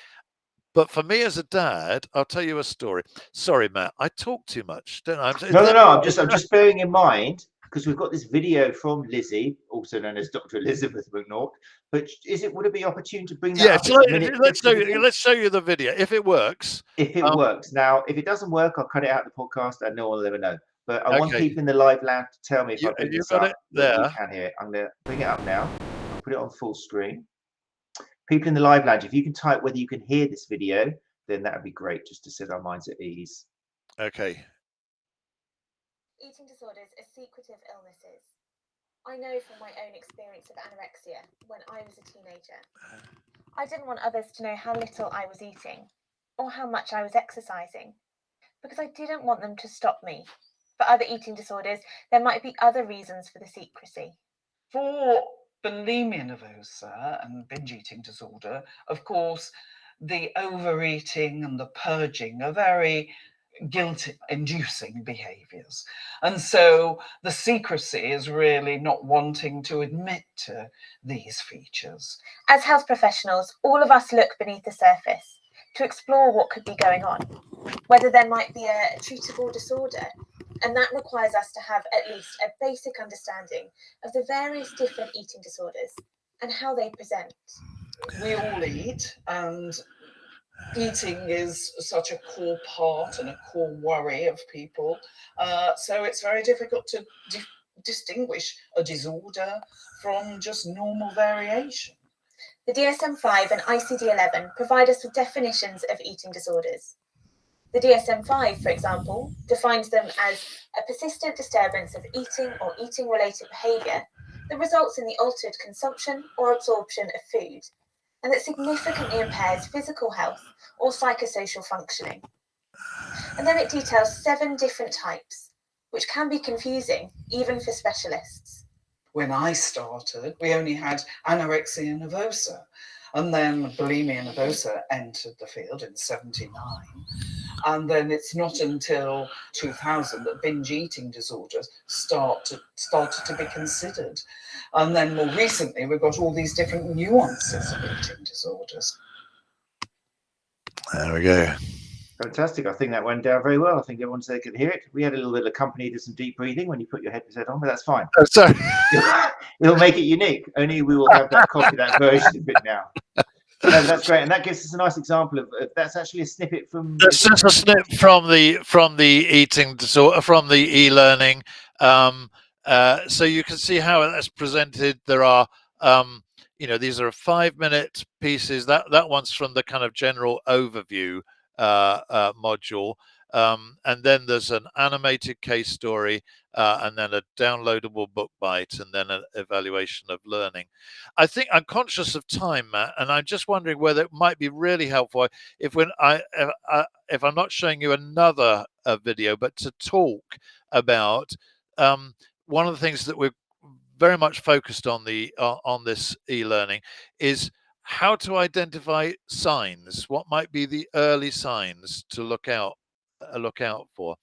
S2: But for me as a dad, I'll tell you a story. Sorry, Matt, I talk too much, don't I?
S1: No. I'm just bearing in mind, because we've got this video from Lizzie, also known as Dr. Elizabeth McNaught. But would it be opportune to bring that
S2: Yeah,
S1: up?
S2: so let's show you the video if it works.
S1: If it works. Now, if it doesn't work, I'll cut it out of the podcast and no one will ever know. But I want
S2: Okay.
S1: people in the live lounge to tell me if I bring
S2: You've
S1: this
S2: got
S1: up,
S2: it
S1: whether you
S2: there.
S1: can hear it. I'm going to bring it up now. I'll put it on full screen. People in the live lounge, if you can type whether you can hear this video, then that would be great, just to set our minds at ease.
S2: Okay.
S3: Eating disorders are secretive illnesses. I know from my own experience of anorexia when I was a teenager. I didn't want others to know how little I was eating or how much I was exercising, because I didn't want them to stop me. For other eating disorders, there might be other reasons for the secrecy.
S4: For bulimia nervosa and binge eating disorder, of course, the overeating and the purging are very guilt-inducing behaviours. And so the secrecy is really not wanting to admit to these features.
S3: As health professionals, all of us look beneath the surface to explore what could be going on, whether there might be a treatable disorder, and that requires us to have at least a basic understanding of the various different eating disorders and how they present.
S4: We all eat, and eating is such a core part and a core worry of people. So it's very difficult to distinguish a disorder from just normal variation.
S3: The DSM-5 and ICD-11 provide us with definitions of eating disorders. The DSM-5, for example, defines them as a persistent disturbance of eating or eating-related behaviour that results in the altered consumption or absorption of food, and that significantly impairs physical health or psychosocial functioning. And then it details 7 different types, which can be confusing even for specialists.
S4: When I started, we only had anorexia nervosa, and then bulimia nervosa entered the field in '79. And then it's not until 2000 that binge eating disorders started to be considered. And then more recently, we've got all these different nuances of eating disorders.
S2: There we go.
S1: Fantastic. I think that went down very well. I think everyone said they could hear it. We had a little bit of company to some deep breathing when you put your headset on, but that's fine.
S2: Oh, sorry.
S1: It'll make it unique. Only we will have that copy, that version of it now. No, that's great, and that gives us a nice example of that's actually a snippet from.
S2: That's just a snip from the eating disorder, from the e-learning. So you can see how that's presented. There are, these are 5-minute pieces. That one's from the kind of general overview module, and then there's an animated case story, and then a downloadable book bite, and then an evaluation of learning. I think I'm conscious of time, Matt, and I'm just wondering whether it might be really helpful if I'm not showing you another video, but to talk about one of the things that we're very much focused on on this e-learning is how to identify signs. What might be the early signs to look out for?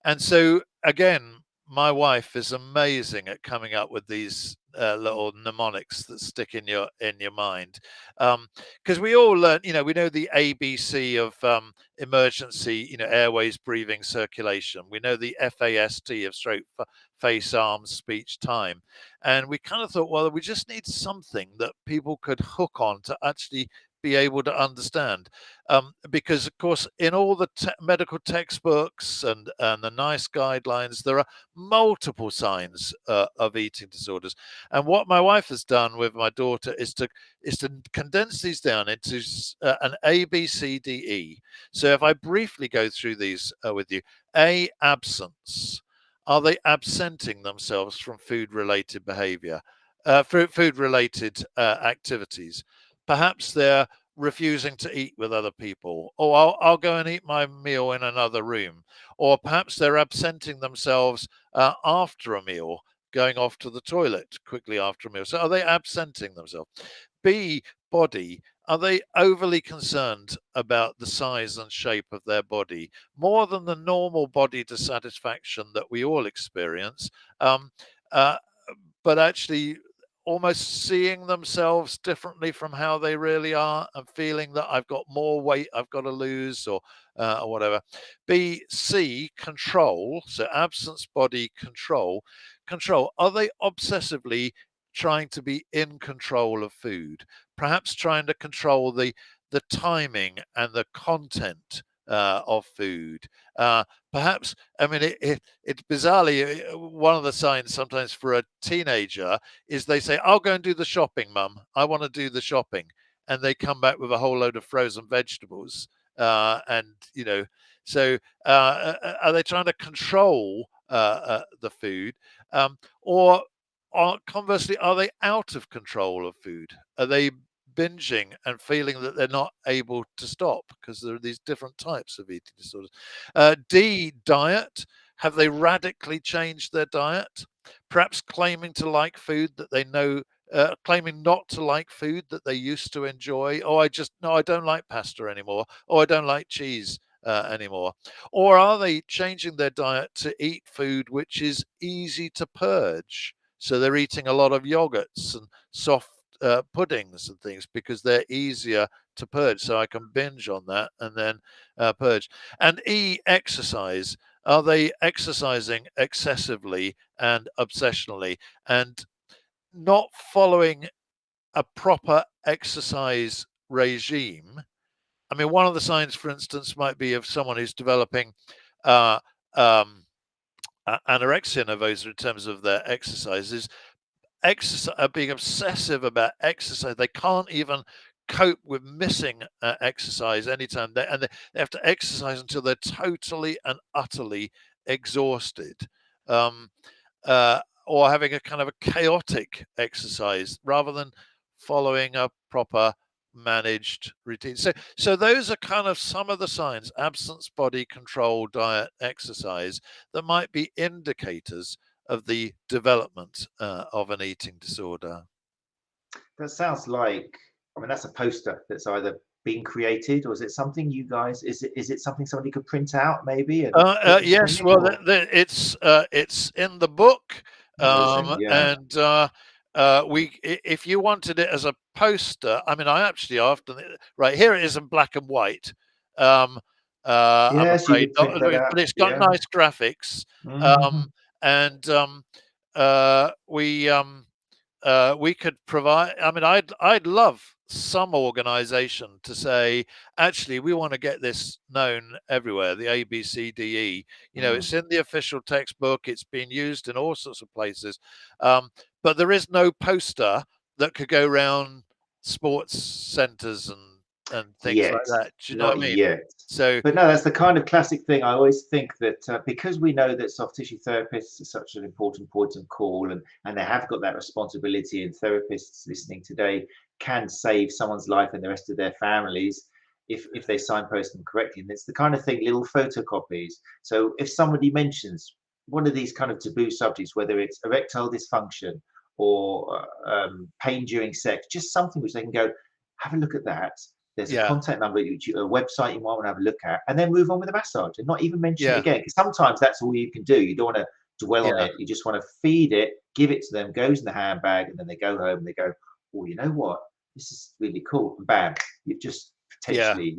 S2: And so again, my wife is amazing at coming up with these little mnemonics that stick in your mind, because we all learn, we know the ABC of emergency, airways, breathing, circulation. We know the FAST of stroke, face, arms, speech, time, and we kind of thought, well, we just need something that people could hook on to actually be able to understand, because of course in all the medical textbooks and the NICE guidelines there are multiple signs of eating disorders, and what my wife has done with my daughter is to condense these down into an A, B, C, D, E. So if I briefly go through these with you. A, absence. Are they absenting themselves from food-related behavior, food-related activities? Perhaps they're refusing to eat with other people, or I'll go and eat my meal in another room, or perhaps they're absenting themselves after a meal, going off to the toilet quickly after a meal. So are they absenting themselves? B, body. Are they overly concerned about the size and shape of their body, more than the normal body dissatisfaction that we all experience, but actually almost seeing themselves differently from how they really are, and feeling that I've got more weight I've got to lose, or or whatever. B, C, control. So absence, body, control. Control. Are they obsessively trying to be in control of food? Perhaps trying to control the timing and the content of food. Perhaps, I mean, it's bizarrely, one of the signs sometimes for a teenager is they say, "I'll go and do the shopping, Mum. I want to do the shopping." And they come back with a whole load of frozen vegetables. And, so are they trying to control the food? Or conversely, are they out of control of food? Are they binging and feeling that they're not able to stop? Because there are these different types of eating disorders. D, diet. Have they radically changed their diet? Perhaps claiming to like food that they know, claiming not to like food that they used to enjoy. Oh, I don't like pasta anymore. Oh, I don't like cheese anymore. Or are they changing their diet to eat food which is easy to purge? So they're eating a lot of yogurts and soft puddings and things because they're easier to purge. So I can binge on that and then purge. And E, exercise. Are they exercising excessively and obsessionally and not following a proper exercise regime? I mean, one of the signs, for instance, might be of someone who's developing anorexia nervosa in terms of their exercises. Being obsessive about exercise. They can't even cope with missing exercise anytime. They have to exercise until they're totally and utterly exhausted. Or having a kind of a chaotic exercise rather than following a proper managed routine. So those are kind of some of the signs: absence, body, control, diet, exercise, that might be indicators of the development of an eating disorder.
S1: That sounds like, I mean, that's a poster that's either been created, or is it something you guys, is it something somebody could print out maybe? And
S2: yes, well, it's in the book.
S1: Yeah.
S2: And if you wanted it as a poster, I mean, I actually often, right here it is in black and white. I'm
S1: Yes, you
S2: afraid,
S1: could print that out.
S2: but it's got nice graphics.
S1: Mhm.
S2: And we could provide. I mean, I'd love some organization to say, actually, we want to get this known everywhere, the ABCDE. It's in the official textbook, it's been used in all sorts of places, but there is no poster that could go around sports centers and things like that. Do you know what I mean?
S1: Yet.
S2: So,
S1: but no, that's the kind of classic thing. I always think that because we know that soft tissue therapists are such an important point of call, and they have got that responsibility, and therapists listening today can save someone's life and the rest of their families if they signpost them correctly. And it's the kind of thing, little photocopies. So if somebody mentions one of these kind of taboo subjects, whether it's erectile dysfunction or pain during sex, just something which they can go, have a look at that. There's a contact number, a website you might want to have a look at, and then move on with the massage and not even mention it again. Because sometimes that's all you can do. You don't want to dwell on it. You just want to feed it, give it to them, goes in the handbag, and then they go home and they go, oh, you know what? This is really cool. And bam, you've just potentially,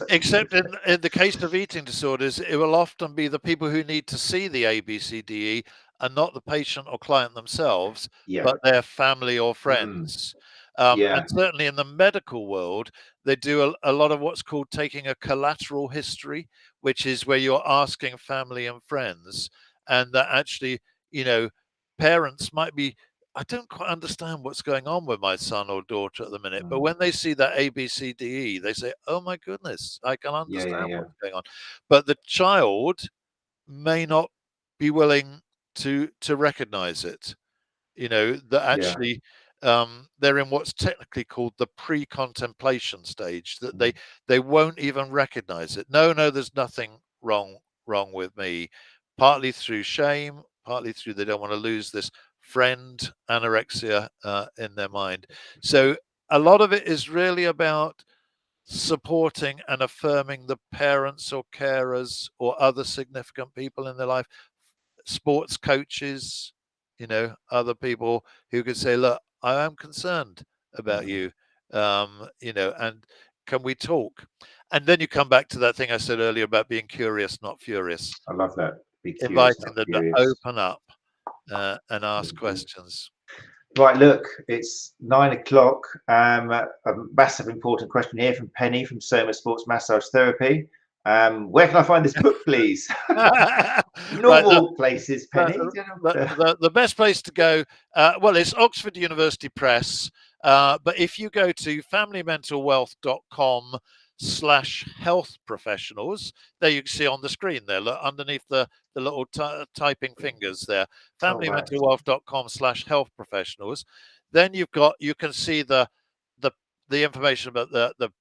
S2: Except in the case of eating disorders, it will often be the people who need to see the ABCDE and not the patient or client themselves, but their family or friends. And certainly in the medical world, they do a lot of what's called taking a collateral history, which is where you're asking family and friends, and that actually, parents might be, I don't quite understand what's going on with my son or daughter at the minute, but when they see that ABCDE, they say, oh my goodness, I can understand what's going on. But the child may not be willing to recognize it, that actually they're in what's technically called the pre-contemplation stage, that they won't even recognize it. No, there's nothing wrong with me, partly through shame, partly through they don't want to lose this friend anorexia in their mind. So a lot of it is really about supporting and affirming the parents or carers or other significant people in their life, sports coaches, other people who could say, look, I am concerned about you, and can we talk? And then you come back to that thing I said earlier about being curious, not furious.
S1: I love that. Be curious,
S2: Inviting
S1: not
S2: them
S1: furious.
S2: to open up and ask questions.
S1: Right, look, it's 9 o'clock. A massive important question here from Penny from Soma Sports Massage Therapy. Where can I find this book, please? Normal places, Penny.
S2: The best place to go, well, it's Oxford University Press. But if you go to familymentalwealth.com/health professionals, there you can see on the screen there, look, underneath the little typing fingers there, familymentalwealth.com/health professionals. Then you can see the information about the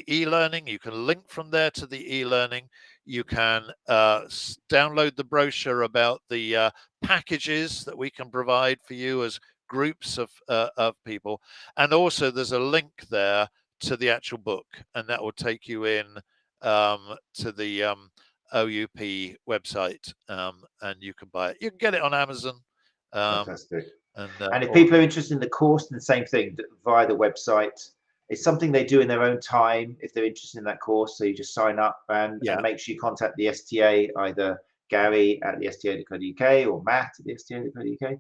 S2: e-learning. You can link from there to the e-learning. You can download the brochure about the packages that we can provide for you as groups of people, and also there's a link there to the actual book, and that will take you in to the OUP website, and you can buy it. You can get it on Amazon.
S1: Fantastic. And if people are interested in the course, then the same thing via the website. It's something they do in their own time if they're interested in that course. So you just sign up and make sure you contact the STA, either Gary at the STA.co.uk or Matt at the STA.co.uk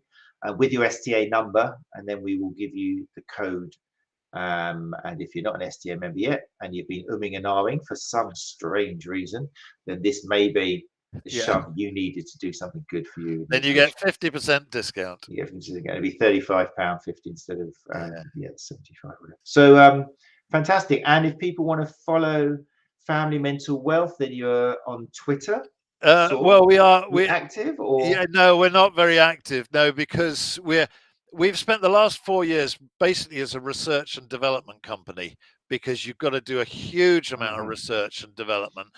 S1: with your STA number, and then we will give you the code. And if you're not an STA member yet and you've been umming and ahhing for some strange reason, then this may be the shove you needed to do something good for you.
S2: Then you get 50% discount.
S1: Yeah, it's going to be £35.50 instead of 75. So fantastic. And if people want to follow Family Mental Wealth, then you're on Twitter.
S2: Well, we're
S1: active, or
S2: no, we're not very active. No, because we've spent the last 4 years basically as a research and development company, because you've got to do a huge amount of research and development.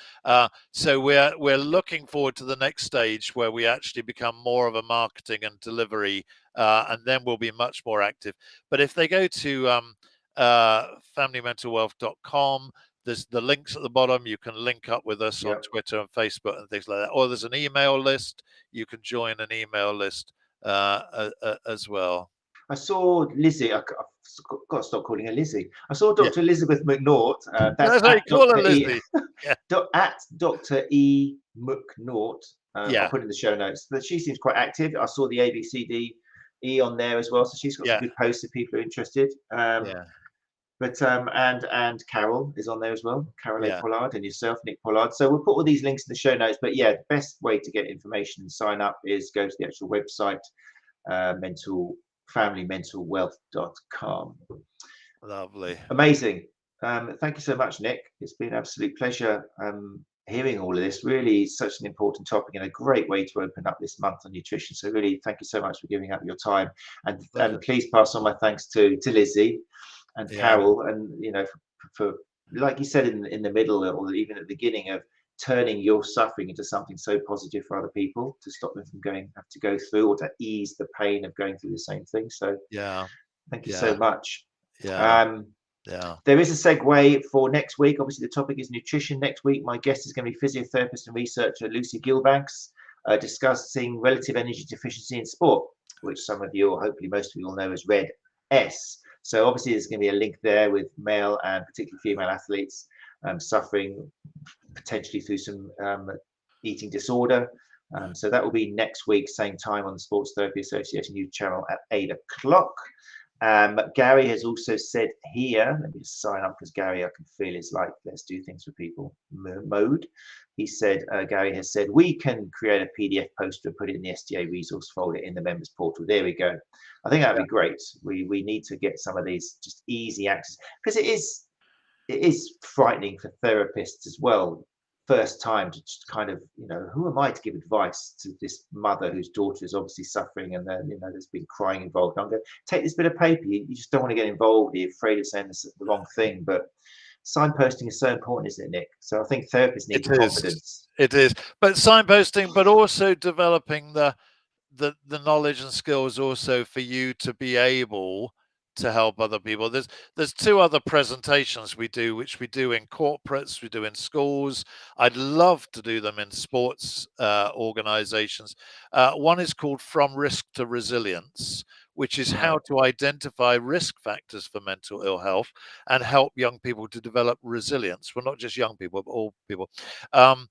S2: So we're looking forward to the next stage where we actually become more of a marketing and delivery, and then we'll be much more active. But if they go to familymentalwealth.com, there's the links at the bottom. You can link up with us on Twitter and Facebook and things like that. Or there's an email list. You can join an email list as well.
S1: I saw Lizzie. I've got to stop calling her Lizzie. I saw Dr. Elizabeth McNaught.
S2: That's how you call her, Lizzie.
S1: At Dr. E. McNaught. I'll put in the show notes. But she seems quite active. I saw the ABCDE on there as well. So she's got some good posts if people are interested. But and Carol is on there as well. Carol Pollard, and yourself, Nick Pollard. So we'll put all these links in the show notes. But yeah, the best way to get information and sign up is go to the actual website, familymentalwealth.com.
S2: Lovely.
S1: Amazing. Thank you so much, Nick. It's been an absolute pleasure hearing all of this. Really such an important topic and a great way to open up this month on nutrition. So really thank you so much for giving up your time. And please pass on my thanks to Lizzie and Carol, and for like you said in the middle or even at the beginning, of turning your suffering into something so positive for other people, to stop them from have to go through, or to ease the pain of going through the same thing. So thank you so much. There is a segue for next week. Obviously the topic is nutrition. Next week my guest is going to be physiotherapist and researcher Lucy Gilbanks, discussing relative energy deficiency in sport, which some of you, or hopefully most of you, will know as Red S. So obviously there's going to be a link there with male and particularly female athletes suffering potentially through some eating disorder. So that will be next week, same time, on the Sports Therapy Association YouTube channel at 8 o'clock. Gary has also said here, let me just sign up, because Gary, I can feel it's like let's do things for people mode. He said, Gary has said, we can create a PDF poster and put it in the STA resource folder in the members portal. There we go. I think that'd be great. We need to get some of these just easy access, because it is frightening for therapists as well. First time to just kind of, who am I to give advice to this mother whose daughter is obviously suffering, and then there's been crying involved. I'm going to take this bit of paper. You just don't want to get involved. You're afraid of saying the wrong thing, but signposting is so important, isn't it, Nick? So I think therapists need confidence.
S2: It is, but signposting, but also developing the knowledge and skills also for you to be able to help other people. There's two other presentations we do, which we do in corporates, we do in schools. I'd love to do them in sports organizations. One is called From Risk to Resilience, which is how to identify risk factors for mental ill health and help young people to develop resilience. Well, not just young people, but all people. And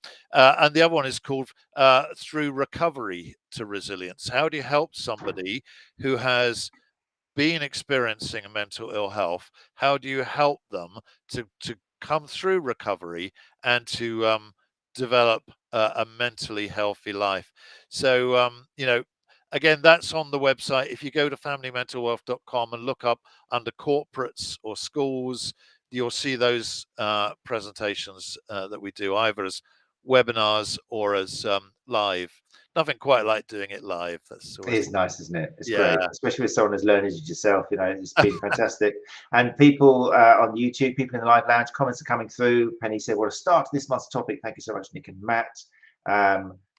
S2: the other one is called Through Recovery to Resilience. How do you help somebody who has been experiencing mental ill health? How do you help them to come through recovery and to develop a mentally healthy life? So, you know, again, that's on the website. If you go to familymentalwealth.com and look up under corporates or schools, you'll see those presentations that we do, either as webinars or as live. Nothing quite like doing it live. That's
S1: it is nice, isn't it? It's
S2: yeah.
S1: great, especially with someone as learned as yourself. You know, it's been fantastic. And people on YouTube, people in the live lounge, comments are coming through. Penny said, "What a start to this month's topic. Thank you so much, Nick and Matt."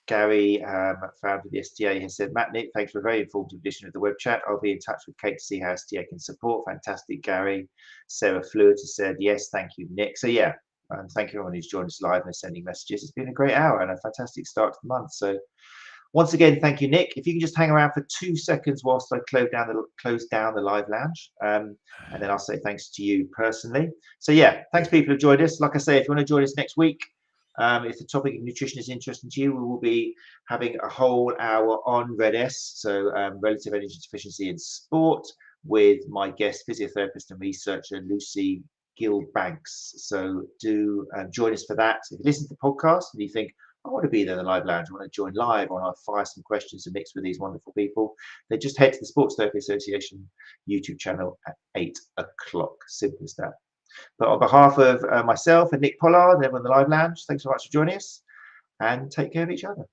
S1: Gary, founder of the STA, has said, "Matt, Nick, thanks for a very informative edition of the web chat. I'll be in touch with Kate to see how STA can support." Fantastic, Gary. Sarah Fluid has said, "Yes, thank you, Nick." So yeah, thank you everyone who's joined us live and sending messages. It's been a great hour and a fantastic start to the month. So once again, thank you, Nick. If you can just hang around for 2 seconds whilst I close down the live lounge, and then I'll say thanks to you personally. So yeah, thanks people who joined us. Like I say, if you want to join us next week, if the topic of nutrition is interesting to you, we will be having a whole hour on RED-S, so relative energy deficiency in sport, with my guest, physiotherapist and researcher Lucy Gill-Banks. So do join us for that. If you listen to the podcast and you think, I want to be there in the live lounge, I want to join live, I want to fire some questions and mix with these wonderful people, then just head to the Sports Therapy Association YouTube channel at 8 o'clock. Simple as that. But on behalf of myself and Nick Pollard and everyone in the live lounge, thanks so much for joining us, and take care of each other.